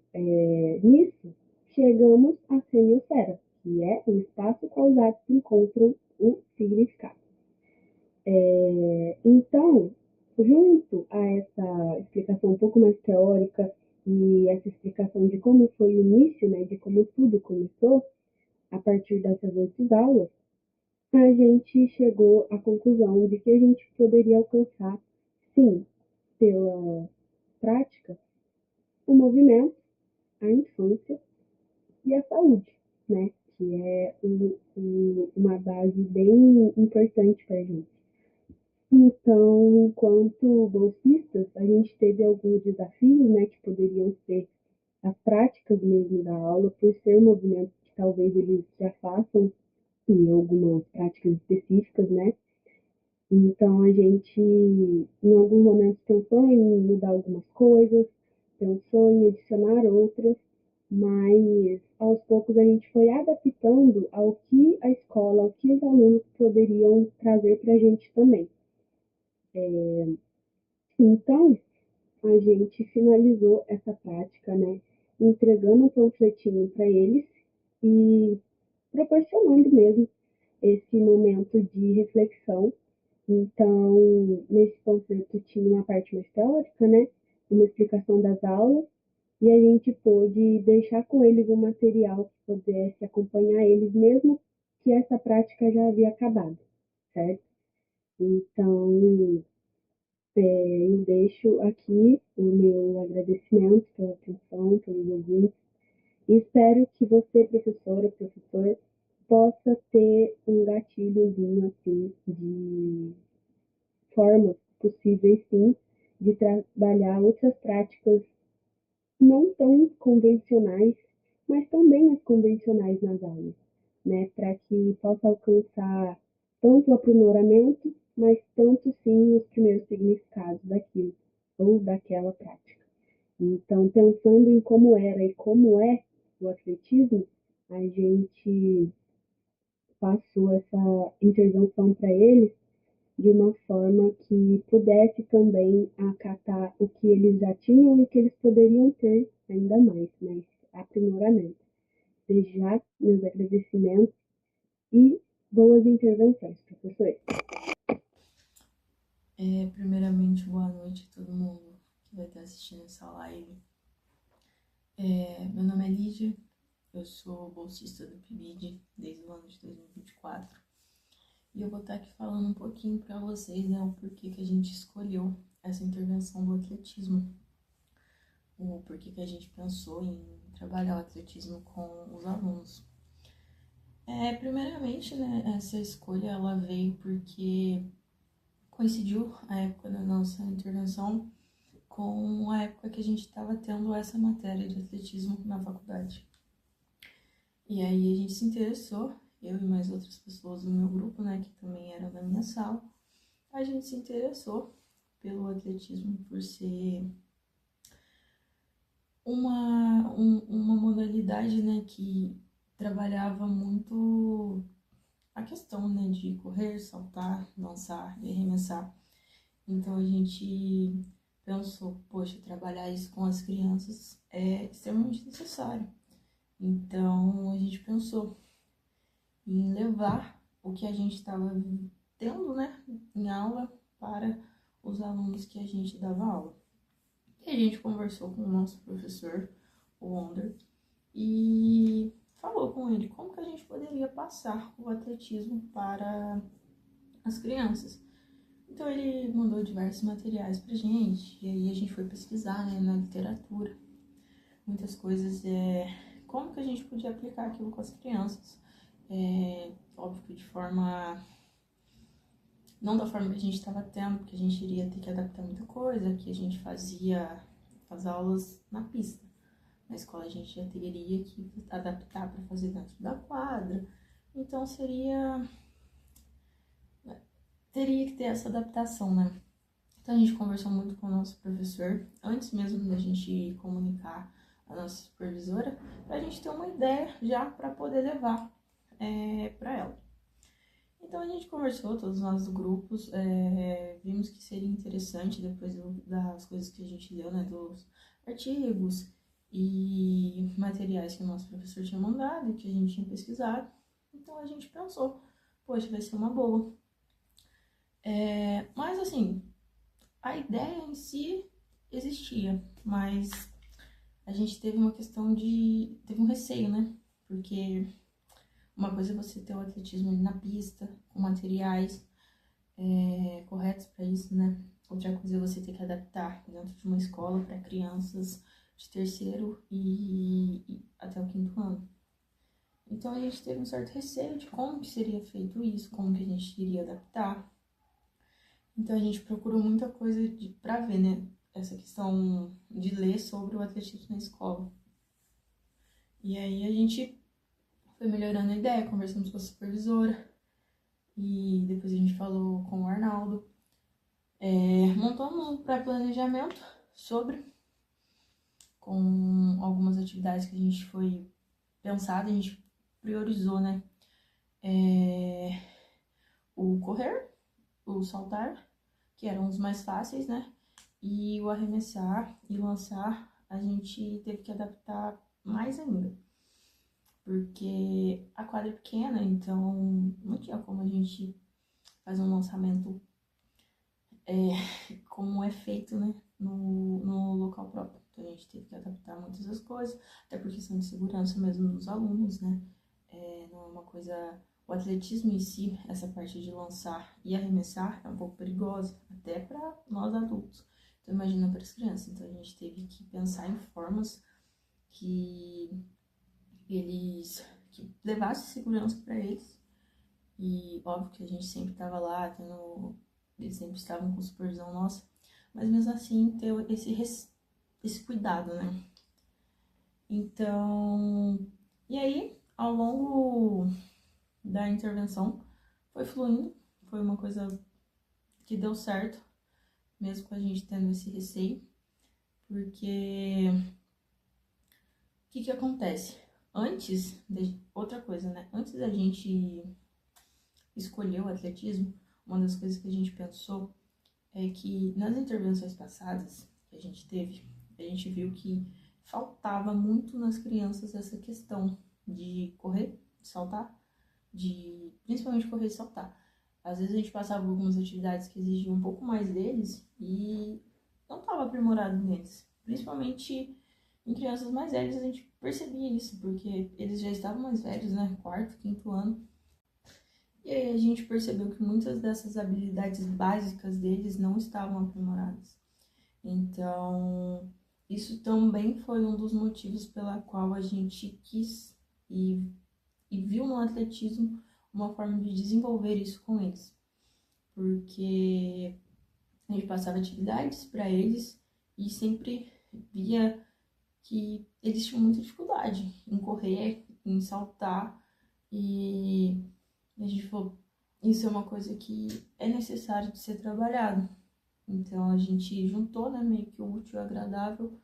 nisso, chegamos à semiosfera, que é o espaço qual os atos encontram um significado. Então, junto a essa explicação um pouco mais teórica e essa explicação de como foi o início, né, de como tudo começou, a partir dessas 8 aulas, a gente chegou à conclusão de que a gente poderia alcançar, sim, pela prática, o movimento, a infância e a saúde, né? Que é uma base bem importante para a gente. Então, enquanto bolsistas, a gente teve alguns desafios, né? Que poderiam ser as práticas mesmo da aula, por ser movimentos que talvez eles já façam em algumas práticas específicas, né? Então, a gente, em alguns momentos, pensou em mudar algumas coisas, pensou em adicionar outras, mas aos poucos a gente foi adaptando ao que a escola, ao que os alunos poderiam trazer para a gente também. Então, a gente finalizou essa prática, né, entregando um panfletinho para eles e proporcionando mesmo esse momento de reflexão. Então, nesse panfleto tinha uma parte mais teórica, né, uma explicação das aulas, e a gente pôde deixar com eles um material que pudesse acompanhar eles, mesmo que essa prática já havia acabado, certo? Então, eu deixo aqui o meu agradecimento pela atenção, pelos ouvintes, e espero que você, professora, professor, possa ter um gatilhozinho assim de formas possíveis, sim, de trabalhar outras práticas não tão convencionais, mas também as convencionais nas aulas, né, para que possa alcançar tanto o aprimoramento, mas tanto sim os primeiros significados daquilo ou daquela prática. Então, pensando em como era e como é o atletismo, a gente passou essa intervenção para eles de uma forma que pudesse também acatar o que eles já tinham e o que eles poderiam ter ainda mais, né? Aprimoramento. Desde já, meus agradecimentos e boas intervenções, professores. Primeiramente, boa noite a todo mundo que vai estar assistindo essa live. Meu nome é Lídia, eu sou bolsista do PIBID desde o ano de 2024 E eu vou estar aqui falando um pouquinho para vocês, né, o porquê que a gente escolheu essa intervenção do atletismo, o porquê que a gente pensou em trabalhar o atletismo com os alunos. Primeiramente, né, essa escolha ela veio porque coincidiu a época da nossa intervenção com a época que a gente estava tendo essa matéria de atletismo na faculdade. E aí a gente se interessou, eu e mais outras pessoas do meu grupo, né, que também eram da minha sala, a gente se interessou pelo atletismo por ser uma modalidade, né, que trabalhava muito a questão, né, de correr, saltar, lançar e arremessar. Então a gente pensou, poxa, trabalhar isso com as crianças é extremamente necessário. Então a gente pensou em levar o que a gente estava tendo, né, em aula para os alunos que a gente dava aula. E a gente conversou com o nosso professor, o Wonder, e falou com ele como que a gente poderia passar o atletismo para as crianças. Então ele mandou diversos materiais pra gente, e aí a gente foi pesquisar, né, na literatura, muitas coisas, como que a gente podia aplicar aquilo com as crianças. Óbvio que de forma, não da forma que a gente estava tendo, porque a gente iria ter que adaptar muita coisa, que a gente fazia as aulas na pista. Na escola a gente já teria que adaptar para fazer dentro da quadra, então teria que ter essa adaptação, né? Então a gente conversou muito com o nosso professor, antes mesmo da gente comunicar a nossa supervisora, para a gente ter uma ideia já para poder levar para ela. Então a gente conversou, todos nós do grupo, vimos que seria interessante, depois das coisas que a gente leu, né, dos artigos e materiais que o nosso professor tinha mandado e que a gente tinha pesquisado. Então a gente pensou, poxa, vai ser uma boa. Mas assim, a ideia em si existia, mas a gente teve uma questão teve um receio, né? Porque uma coisa é você ter o atletismo na pista, com materiais corretos para isso, né? Outra coisa é você ter que adaptar dentro de uma escola para crianças de terceiro e até o 5º ano. Então a gente teve um certo receio de como que seria feito isso, como que a gente iria adaptar. Então a gente procurou muita coisa para ver, né? Essa questão de ler sobre o atletismo na escola. E aí a gente foi melhorando a ideia, conversamos com a supervisora e depois a gente falou com o Arnaldo. Montamos um pré-planejamento com algumas atividades que a gente foi pensado, a gente priorizou, né? O correr, o saltar, que eram os mais fáceis, né? E o arremessar e lançar, a gente teve que adaptar mais ainda. Porque a quadra é pequena, então não tinha como a gente fazer um lançamento como é feito, né? No local próprio. Então a gente teve que adaptar muitas das coisas, até por questão de segurança mesmo dos alunos, né? Não é uma coisa... O atletismo em si, essa parte de lançar e arremessar, é um pouco perigosa, até para nós adultos. Então imagina para as crianças. Então a gente teve que pensar em formas que levassem segurança para eles. E óbvio que a gente sempre estava lá, eles sempre estavam com supervisão nossa, mas mesmo assim ter esse cuidado, né? Então, e aí, ao longo da intervenção, foi fluindo, foi uma coisa que deu certo, mesmo com a gente tendo esse receio, porque o que acontece? Outra coisa, né? Antes da gente escolher o atletismo, uma das coisas que a gente pensou é que nas intervenções passadas que a gente teve, a gente viu que faltava muito nas crianças essa questão de correr, de saltar, principalmente correr e saltar. Às vezes a gente passava algumas atividades que exigiam um pouco mais deles e não estava aprimorado neles. Principalmente em crianças mais velhas a gente percebia isso, porque eles já estavam mais velhos, né? 4º, 5º ano. E aí a gente percebeu que muitas dessas habilidades básicas deles não estavam aprimoradas. Então, isso também foi um dos motivos pela qual a gente quis e viu no atletismo uma forma de desenvolver isso com eles. Porque a gente passava atividades para eles e sempre via que eles tinham muita dificuldade em correr, em saltar, e a gente falou, isso é uma coisa que é necessário de ser trabalhado. Então a gente juntou, né, meio que o útil e o agradável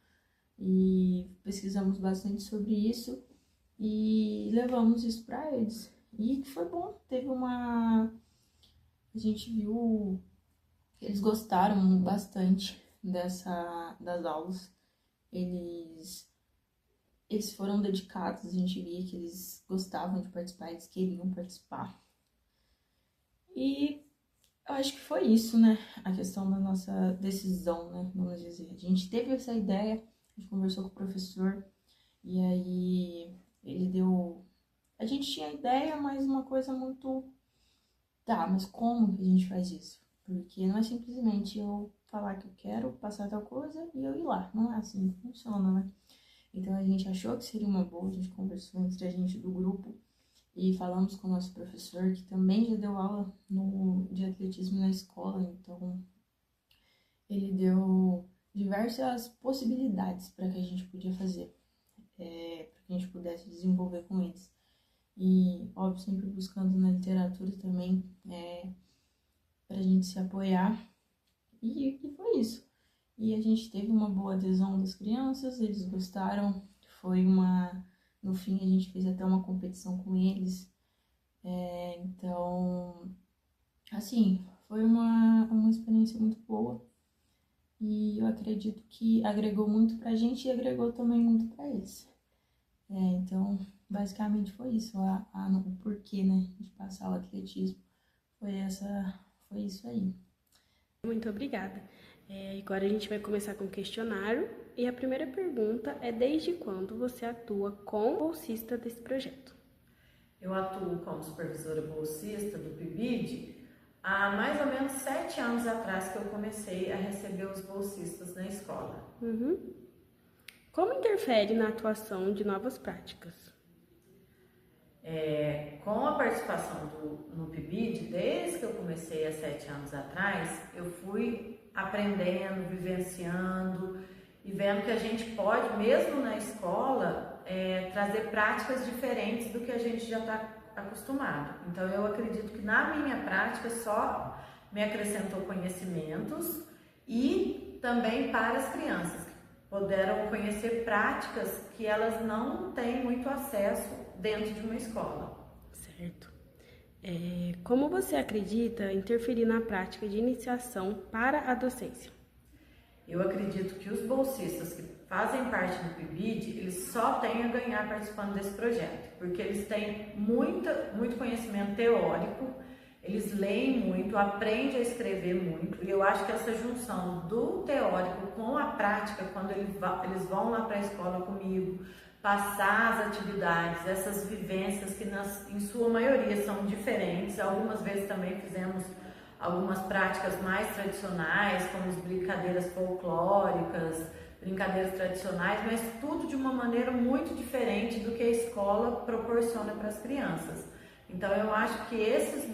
e pesquisamos bastante sobre isso e levamos isso para eles. E foi bom, a gente viu que eles gostaram bastante das aulas. Eles foram dedicados, a gente via que eles gostavam de participar, eles queriam participar. E eu acho que foi isso, né? A questão da nossa decisão, né? Vamos dizer. A gente teve essa ideia, a gente conversou com o professor, e aí ele deu... A gente tinha a ideia, mas uma coisa muito... Tá, mas como que a gente faz isso? Porque não é simplesmente eu falar que eu quero passar tal coisa e eu ir lá. Não é assim que funciona, né? Então a gente achou que seria uma boa, a gente conversou entre a gente do grupo e falamos com o nosso professor, que também já deu aula de atletismo na escola, então ele deu diversas possibilidades para que a gente podia fazer, para que a gente pudesse desenvolver com eles. E, óbvio, sempre buscando na literatura também, para a gente se apoiar. E foi isso. E a gente teve uma boa adesão das crianças, eles gostaram. No fim, a gente fez até uma competição com eles. Então, assim, foi uma experiência muito boa. E eu acredito que agregou muito pra gente e agregou também muito pra eles. Então, basicamente foi isso, o porquê, né, de passar o atletismo. Foi isso aí. Muito obrigada. Agora a gente vai começar com o questionário. E a primeira pergunta é: desde quando você atua como bolsista desse projeto? Eu atuo como supervisora bolsista do PIBID há mais ou menos 7 anos atrás que eu comecei a receber os bolsistas na escola. Como interfere na atuação de novas práticas? Com a participação no PIBID, desde que eu comecei há 7 anos atrás, eu fui aprendendo, vivenciando e vendo que a gente pode, mesmo na escola, trazer práticas diferentes do que a gente já está acostumado. Então eu acredito que na minha prática só me acrescentou conhecimentos e também para as crianças, que puderam conhecer práticas que elas não têm muito acesso dentro de uma escola. Certo. Como você acredita interferir na prática de iniciação para a docência? Eu acredito que os bolsistas que fazem parte do PIBID, eles só têm a ganhar participando desse projeto, porque eles têm muito conhecimento teórico, eles leem muito, aprendem a escrever muito, e eu acho que essa junção do teórico com a prática, quando eles vão lá para a escola comigo, passar as atividades, essas vivências que em sua maioria são diferentes, algumas vezes também fizemos algumas práticas mais tradicionais, como as brincadeiras folclóricas, brincadeiras tradicionais, mas tudo de uma maneira muito diferente do que a escola proporciona para as crianças. Então eu acho que esses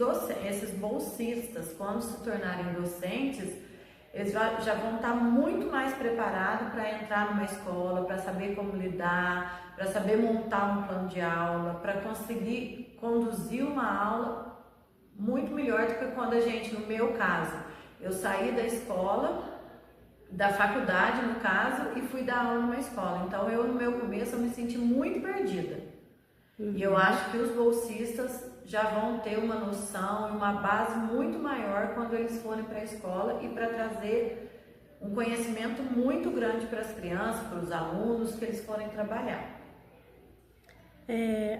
bolsistas, quando se tornarem docentes, eles já vão estar muito mais preparados para entrar numa escola, para saber como lidar, para saber montar um plano de aula, para conseguir conduzir uma aula muito melhor do que quando a gente, no meu caso, eu saí da escola, da faculdade no caso, e fui dar aula numa escola. Então eu, no meu começo, eu me senti muito perdida. E eu acho que os bolsistas já vão ter uma noção e uma base muito maior quando eles forem para a escola e para trazer um conhecimento muito grande para as crianças, para os alunos que eles forem trabalhar.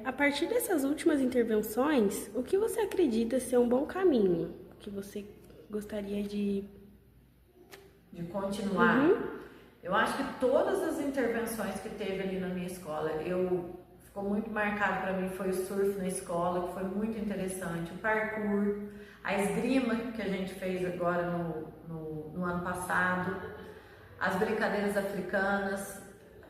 A partir dessas últimas intervenções, o que você acredita ser um bom caminho que você gostaria de continuar? Eu acho que todas as intervenções que teve ali na minha escola, eu ficou muito marcado para mim foi o surf na escola, que foi muito interessante, o parkour, a esgrima que a gente fez agora no ano passado, as brincadeiras africanas,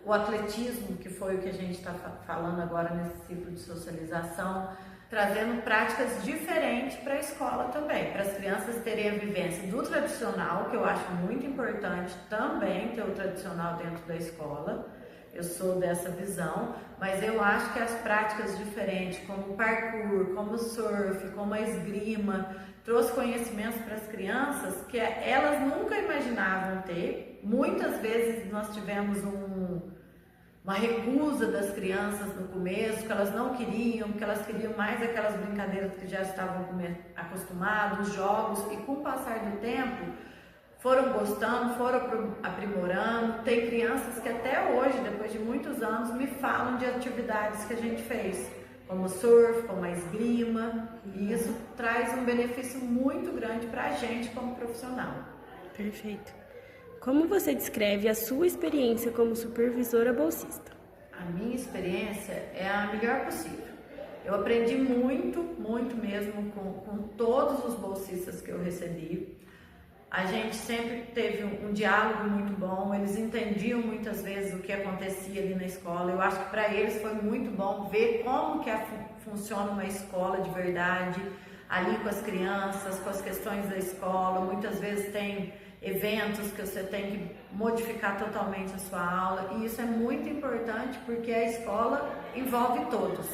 o atletismo, que foi o que a gente está falando agora nesse ciclo de socialização, trazendo práticas diferentes para a escola também, para as crianças terem a vivência do tradicional, que eu acho muito importante também ter o tradicional dentro da escola. Eu sou dessa visão, mas eu acho que as práticas diferentes, como o parkour, como o surf, como a esgrima, trouxe conhecimentos para as crianças que elas nunca imaginavam ter. Muitas vezes nós tivemos uma recusa das crianças no começo, que elas não queriam, porque elas queriam mais aquelas brincadeiras que já estavam acostumados, jogos, e com o passar do tempo foram gostando, foram aprimorando. Tem crianças que até hoje, depois de muitos anos, me falam de atividades que a gente fez, como surf, como a esgrima, e isso traz um benefício muito grande para a gente como profissional. Perfeito. Como você descreve a sua experiência como supervisora bolsista? A minha experiência é a melhor possível. Eu aprendi muito, muito mesmo com todos os bolsistas que eu recebi. A gente sempre teve um diálogo muito bom, eles entendiam muitas vezes o que acontecia ali na escola. Eu acho que para eles foi muito bom ver como que funciona uma escola de verdade, ali com as crianças, com as questões da escola. Muitas vezes tem eventos que você tem que modificar totalmente a sua aula, e isso é muito importante porque a escola envolve todos.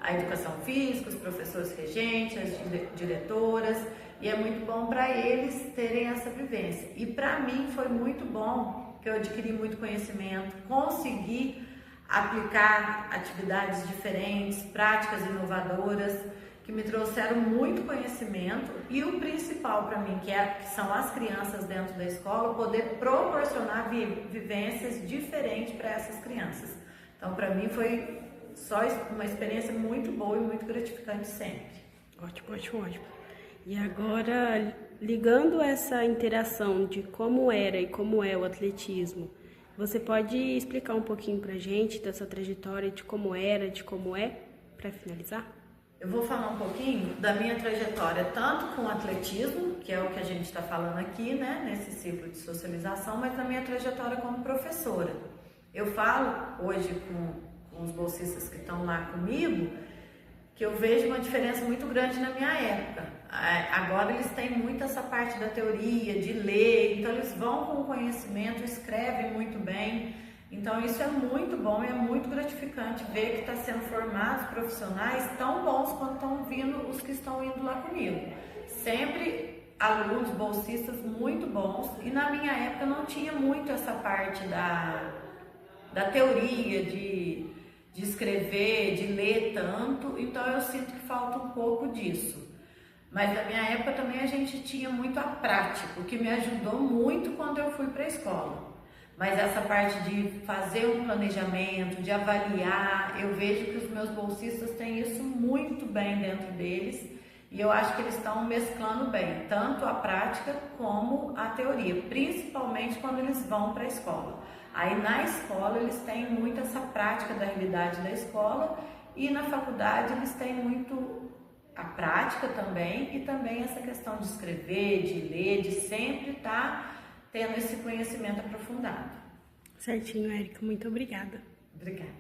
A educação física, os professores regentes, as diretoras, e é muito bom para eles terem essa vivência. E para mim foi muito bom, que eu adquiri muito conhecimento, consegui aplicar atividades diferentes, práticas inovadoras, que me trouxeram muito conhecimento, e o principal para mim, que são as crianças dentro da escola, poder proporcionar vivências diferentes para essas crianças. Então, para mim foi só uma experiência muito boa e muito gratificante sempre. Ótimo, ótimo, ótimo. E agora, ligando essa interação de como era e como é o atletismo, você pode explicar um pouquinho pra gente dessa trajetória, de como era, de como é, para finalizar? Eu vou falar um pouquinho da minha trajetória, tanto com o atletismo, que é o que a gente está falando aqui, né, nesse ciclo de socialização, mas da minha trajetória como professora. Eu falo hoje com os bolsistas que estão lá comigo, que eu vejo uma diferença muito grande na minha época. Agora eles têm muito essa parte da teoria, de ler, então eles vão com o conhecimento, escrevem muito bem. Então isso é muito bom e é muito gratificante ver que está sendo formados profissionais tão bons quanto estão vindo os que estão indo lá comigo. Sempre alunos bolsistas muito bons, e na minha época não tinha muito essa parte da teoria, de escrever, de ler tanto, então eu sinto que falta um pouco disso. Mas na minha época também a gente tinha muito a prática, o que me ajudou muito quando eu fui para a escola. Mas essa parte de fazer um planejamento, de avaliar, eu vejo que os meus bolsistas têm isso muito bem dentro deles, e eu acho que eles estão mesclando bem, tanto a prática como a teoria, principalmente quando eles vão para a escola. Aí na escola eles têm muito essa prática da realidade da escola, e na faculdade eles têm muito a prática também, e também essa questão de escrever, de ler, de sempre estar tendo esse conhecimento aprofundado. Certinho, Érica, muito obrigada. Obrigada.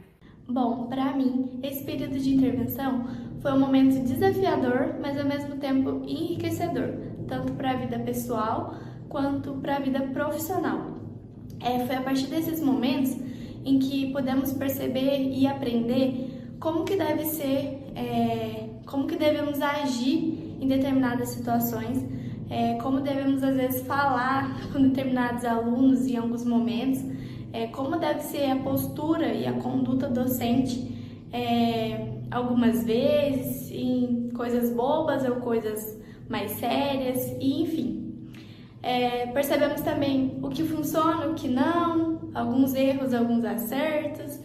Bom, para mim, esse período de intervenção foi um momento desafiador, mas ao mesmo tempo enriquecedor, tanto para a vida pessoal quanto para a vida profissional. Foi a partir desses momentos em que podemos perceber e aprender como que deve ser, como que devemos agir em determinadas situações, como devemos às vezes falar com determinados alunos em alguns momentos, como deve ser a postura e a conduta docente algumas vezes, em coisas bobas ou coisas mais sérias, e enfim. Percebemos também o que funciona, o que não, alguns erros, alguns acertos,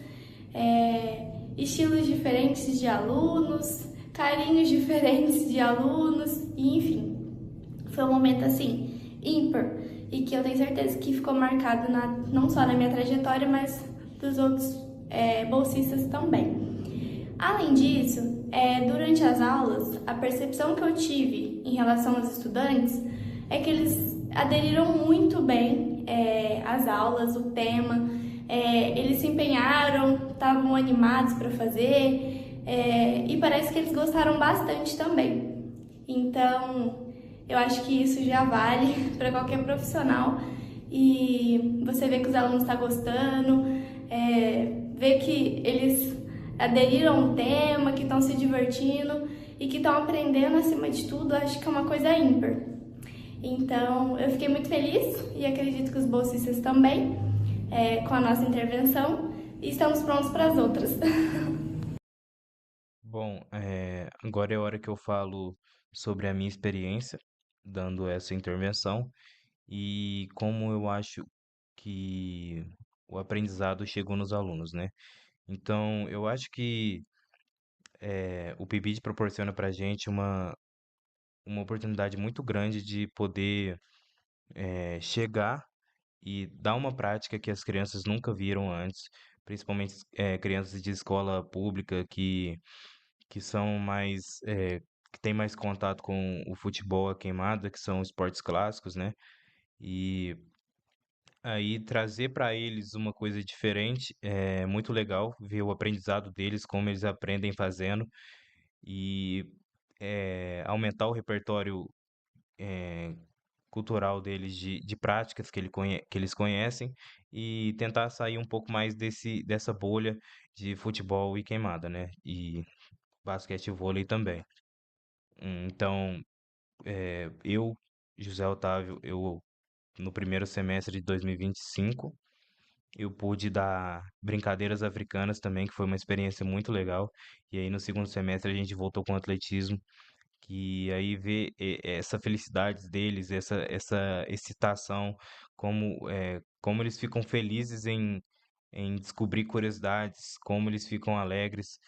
estilos diferentes de alunos, carinhos diferentes de alunos, e enfim. Foi um momento assim, ímpar, e que eu tenho certeza que ficou marcado não só na minha trajetória, mas dos outros bolsistas também. Além disso, durante as aulas, a percepção que eu tive em relação aos estudantes é que eles aderiram muito bem às aulas, o tema, eles se empenharam, estavam animados para fazer e parece que eles gostaram bastante também. Então, eu acho que isso já vale para qualquer profissional e você vê que os alunos estão gostando, vê que eles aderiram ao tema, que estão se divertindo e que estão aprendendo acima de tudo, acho que é uma coisa ímpar. Então, eu fiquei muito feliz e acredito que os bolsistas também, com a nossa intervenção, e estamos prontos para as outras. Bom, agora é a hora que eu falo sobre a minha experiência dando essa intervenção e como eu acho que o aprendizado chegou nos alunos, né? Então, eu acho que o PIBID proporciona para a gente uma oportunidade muito grande de poder chegar e dar uma prática que as crianças nunca viram antes, principalmente crianças de escola pública que são mais, que têm mais contato com o futebol a queimada, que são esportes clássicos, né? E aí trazer para eles uma coisa diferente é muito legal ver o aprendizado deles, como eles aprendem fazendo e aumentar o repertório cultural deles de práticas que eles conhecem e tentar sair um pouco mais dessa bolha de futebol e queimada, né? E basquete e vôlei também. Então, eu, José Otávio, eu no primeiro semestre de 2025, eu pude dar brincadeiras africanas também, que foi uma experiência muito legal. E aí no segundo semestre a gente voltou com o atletismo, que aí ver essa felicidade deles, essa excitação, como eles ficam felizes em descobrir curiosidades, como eles ficam alegres,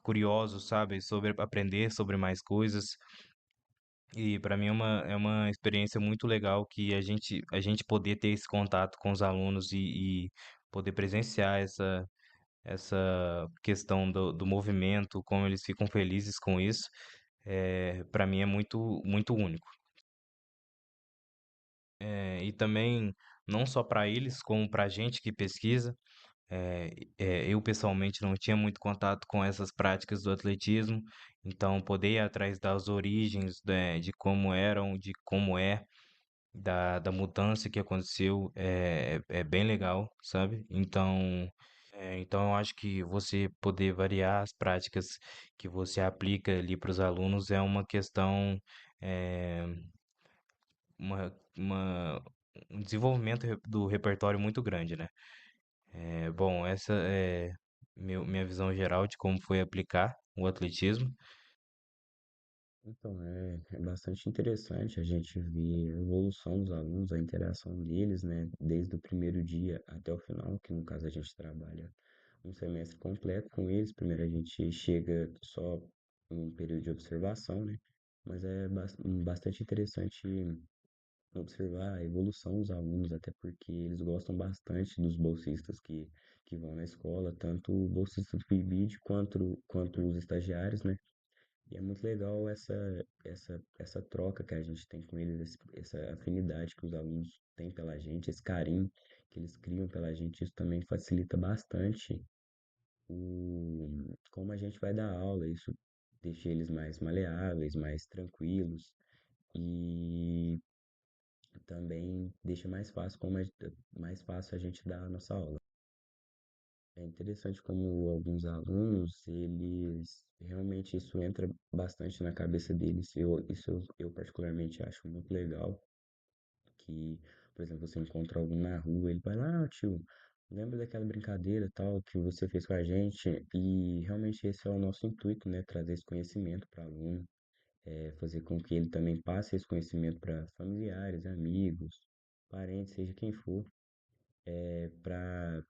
curiosos, sabe, sobre aprender sobre mais coisas. E para mim é uma experiência muito legal que a gente poder ter esse contato com os alunos e poder presenciar essa questão do movimento, como eles ficam felizes com isso, para mim é muito, muito único. E também, não só para eles, como para a gente que pesquisa, eu pessoalmente não tinha muito contato com essas práticas do atletismo, então poder ir atrás das origens, de como eram, de como é, da mudança que aconteceu é bem legal, sabe? Então eu acho que você poder variar as práticas que você aplica ali para os alunos é uma questão, é, um desenvolvimento do repertório muito grande, né? Bom, essa é minha visão geral de como foi aplicar o atletismo. Então, é bastante interessante a gente ver a evolução dos alunos, a interação deles, né, desde o primeiro dia até o final, que no caso a gente trabalha um semestre completo com eles. Primeiro a gente chega só em um período de observação, né, mas é bastante interessante observar a evolução dos alunos, até porque eles gostam bastante dos bolsistas que vão na escola, tanto o bolsista do PIBID quanto os estagiários, né? E é muito legal essa troca que a gente tem com eles, essa afinidade que os alunos têm pela gente, esse carinho que eles criam pela gente. Isso também facilita bastante como a gente vai dar aula. Isso deixa eles mais maleáveis, mais tranquilos e também deixa mais fácil, mais fácil a gente dar a nossa aula. É interessante como alguns alunos, eles realmente isso entra bastante na cabeça deles. Eu particularmente acho muito legal que, por exemplo, você encontra algum na rua, ele vai lá, tio, lembra daquela brincadeira tal que você fez com a gente? E realmente esse é o nosso intuito, né? Trazer esse conhecimento para o aluno, fazer com que ele também passe esse conhecimento para familiares, amigos, parentes, seja quem for, para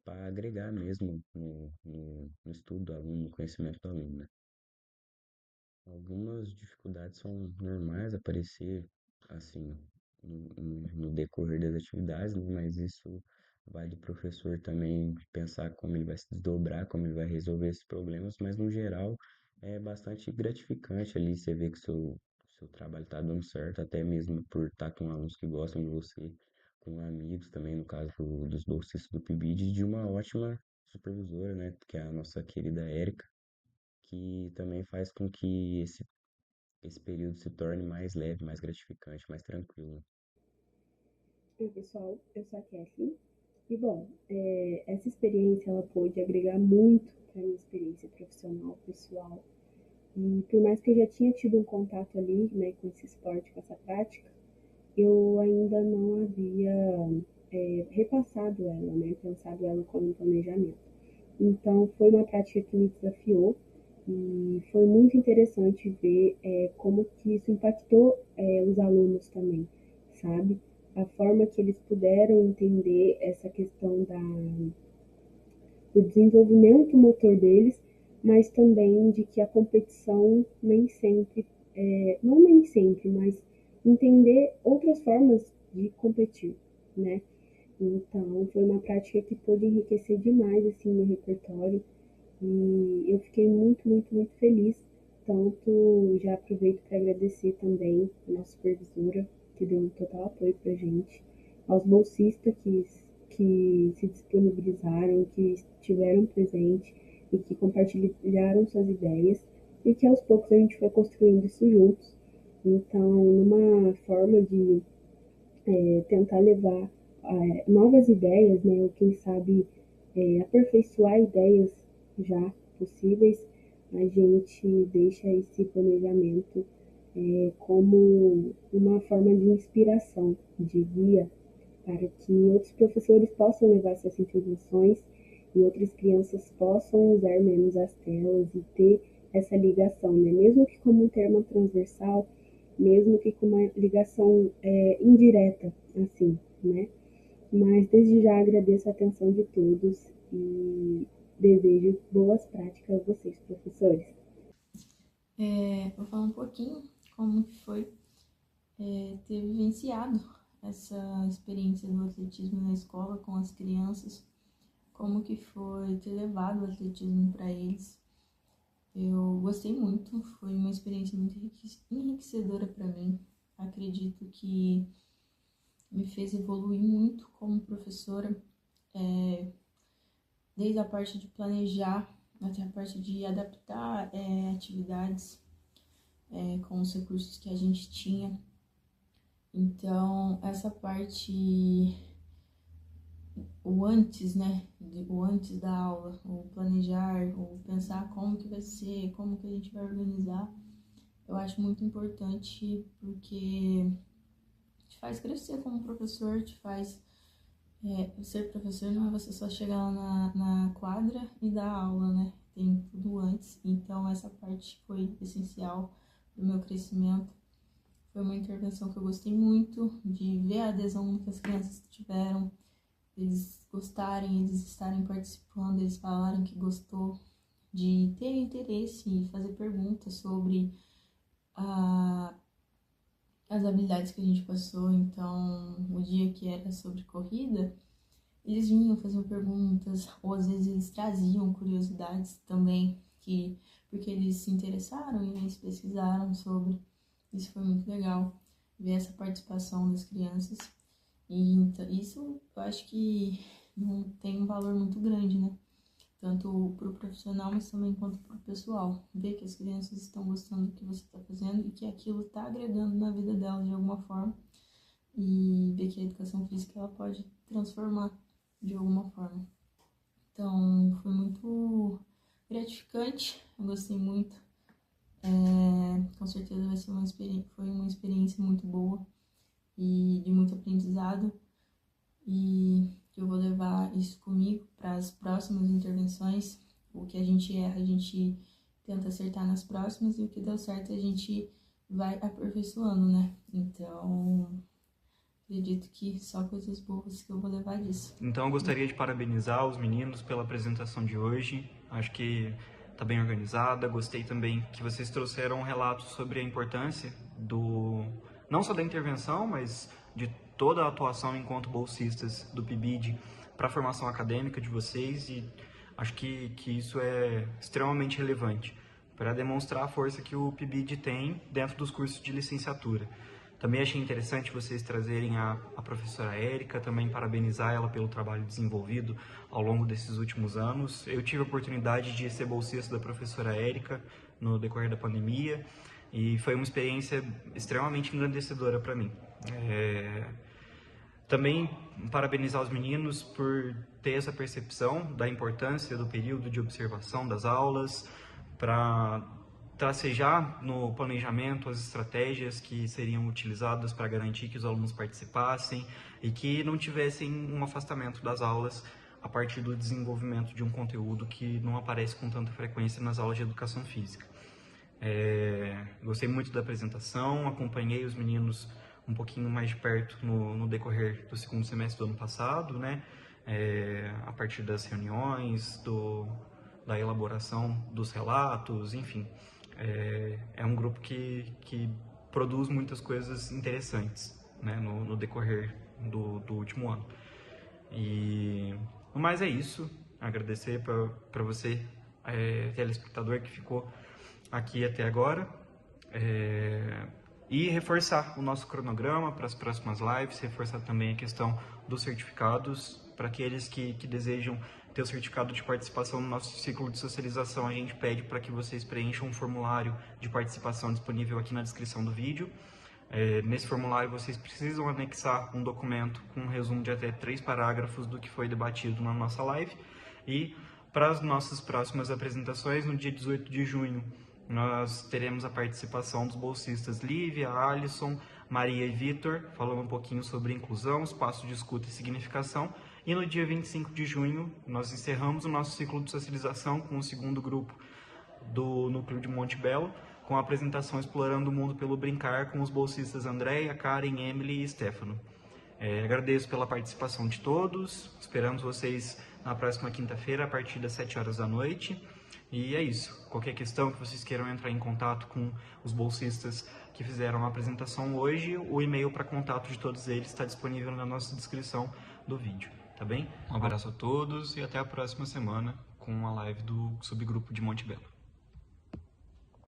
para agregar mesmo no estudo do aluno, no conhecimento do aluno, né? Algumas dificuldades são normais aparecer, assim, no decorrer das atividades, né? Mas isso vai do professor também pensar como ele vai se desdobrar, como ele vai resolver esses problemas, mas no geral é bastante gratificante ali você ver que seu trabalho está dando certo, até mesmo por estar com alunos que gostam de você, com amigos também, no caso dos bolsistas do PIBID, e de uma ótima supervisora, né, que é a nossa querida Érica, que também faz com que esse período se torne mais leve, mais gratificante, mais tranquilo. Oi, pessoal, eu sou a Kathleen. E, bom, essa experiência, ela pôde agregar muito para a minha experiência profissional, pessoal. E por mais que eu já tinha tido um contato ali, né, com esse esporte, com essa prática, eu ainda não havia repassado ela, né, pensado ela como um planejamento. Então, foi uma prática que me desafiou e foi muito interessante ver como que isso impactou os alunos também, sabe? A forma que eles puderam entender essa questão do desenvolvimento motor deles, mas também de que a competição nem sempre, não nem sempre, mas entender outras formas de competir, né? Então, foi uma prática que pôde enriquecer demais, assim, meu repertório. E eu fiquei muito, muito, muito feliz. Tanto já aproveito para agradecer também a nossa supervisora, que deu um total apoio para a gente, aos bolsistas que se disponibilizaram, que estiveram presentes e que compartilharam suas ideias, e que aos poucos a gente foi construindo isso juntos. Então, numa forma de tentar levar novas ideias, né, ou quem sabe aperfeiçoar ideias já possíveis, a gente deixa esse planejamento como uma forma de inspiração, de guia, para que outros professores possam levar essas intervenções e outras crianças possam usar menos as telas e ter essa ligação, né? Mesmo que como um termo transversal, mesmo que com uma ligação indireta, assim, né? Mas desde já agradeço a atenção de todos e desejo boas práticas a vocês, professores. Vou falar um pouquinho como que foi ter vivenciado essa experiência do atletismo na escola com as crianças, como que foi ter levado o atletismo para eles. Eu gostei muito, foi uma experiência muito enriquecedora para mim. Acredito que me fez evoluir muito como professora, desde a parte de planejar até a parte de adaptar atividades com os recursos que a gente tinha. Então, essa parte, o antes, né, o antes da aula, o planejar, o pensar como que vai ser, como que a gente vai organizar, eu acho muito importante porque te faz crescer como professor, te faz ser professor não é você só chegar lá na quadra e dar aula, né? Tem tudo antes. Então, essa parte foi essencial para o meu crescimento. Foi uma intervenção que eu gostei muito de ver a adesão que as crianças tiveram, eles gostarem, eles estarem participando, eles falarem que gostou, de ter interesse e fazer perguntas sobre as habilidades que a gente passou. Então, o dia que era sobre corrida, eles vinham fazer perguntas, ou às vezes eles traziam curiosidades também, porque eles se interessaram e eles pesquisaram sobre. Isso foi muito legal, ver essa participação das crianças. E então, isso eu acho que tem um valor muito grande, né? Tanto para o profissional, mas também quanto para o pessoal. Ver que as crianças estão gostando do que você está fazendo e que aquilo está agregando na vida delas de alguma forma. E ver que a educação física ela pode transformar de alguma forma. Então, foi muito gratificante, eu gostei muito. Com certeza vai ser foi uma experiência muito boa e de muito aprendizado. E eu vou levar isso comigo para as próximas intervenções. O que a gente erra, a gente tenta acertar nas próximas, e o que deu certo a gente vai aperfeiçoando, né? Então, acredito que só coisas boas que eu vou levar disso. Então, eu gostaria de parabenizar os meninos pela apresentação de hoje. Acho que está bem organizada. Gostei também que vocês trouxeram um relato sobre a importância não só da intervenção, mas de toda a atuação enquanto bolsistas do PIBID para a formação acadêmica de vocês, e acho que isso é extremamente relevante para demonstrar a força que o PIBID tem dentro dos cursos de licenciatura. Também achei interessante vocês trazerem a professora Érica, também parabenizar ela pelo trabalho desenvolvido ao longo desses últimos anos. Eu tive a oportunidade de ser bolsista da professora Érica no decorrer da pandemia e foi uma experiência extremamente engrandecedora para mim. Também parabenizar os meninos por ter essa percepção da importância do período de observação das aulas, para tracejar no planejamento as estratégias que seriam utilizadas para garantir que os alunos participassem e que não tivessem um afastamento das aulas a partir do desenvolvimento de um conteúdo que não aparece com tanta frequência nas aulas de educação física. Gostei muito da apresentação, acompanhei os meninos um pouquinho mais de perto no decorrer do segundo semestre do ano passado, né? A partir das reuniões, da elaboração dos relatos, enfim. É um grupo que produz muitas coisas interessantes, né, no decorrer do último ano. E no mais é isso. Agradecer para você, telespectador, que ficou aqui até agora. E reforçar o nosso cronograma para as próximas lives, reforçar também a questão dos certificados. Para aqueles que desejam ter o certificado de participação no nosso ciclo de socialização, a gente pede para que vocês preencham um formulário de participação disponível aqui na descrição do vídeo. Nesse formulário vocês precisam anexar um documento com um resumo de até 3 parágrafos do que foi debatido na nossa live. E para as nossas próximas apresentações, no dia 18 de junho, nós teremos a participação dos bolsistas Lívia, Alisson, Maria e Vitor, falando um pouquinho sobre inclusão, espaço de escuta e significação. E no dia 25 de junho, nós encerramos o nosso ciclo de socialização com o segundo grupo do Núcleo de Monte Belo, com a apresentação Explorando o Mundo pelo Brincar, com os bolsistas Andréia, Karen, Emily e Stefano. Agradeço pela participação de todos, esperamos vocês na próxima quinta-feira, a partir das 7 horas da noite. E é isso. Qualquer questão que vocês queiram entrar em contato com os bolsistas que fizeram a apresentação hoje, o e-mail para contato de todos eles está disponível na nossa descrição do vídeo, tá bem? Um abraço a todos e até a próxima semana com a live do subgrupo de Monte Belo.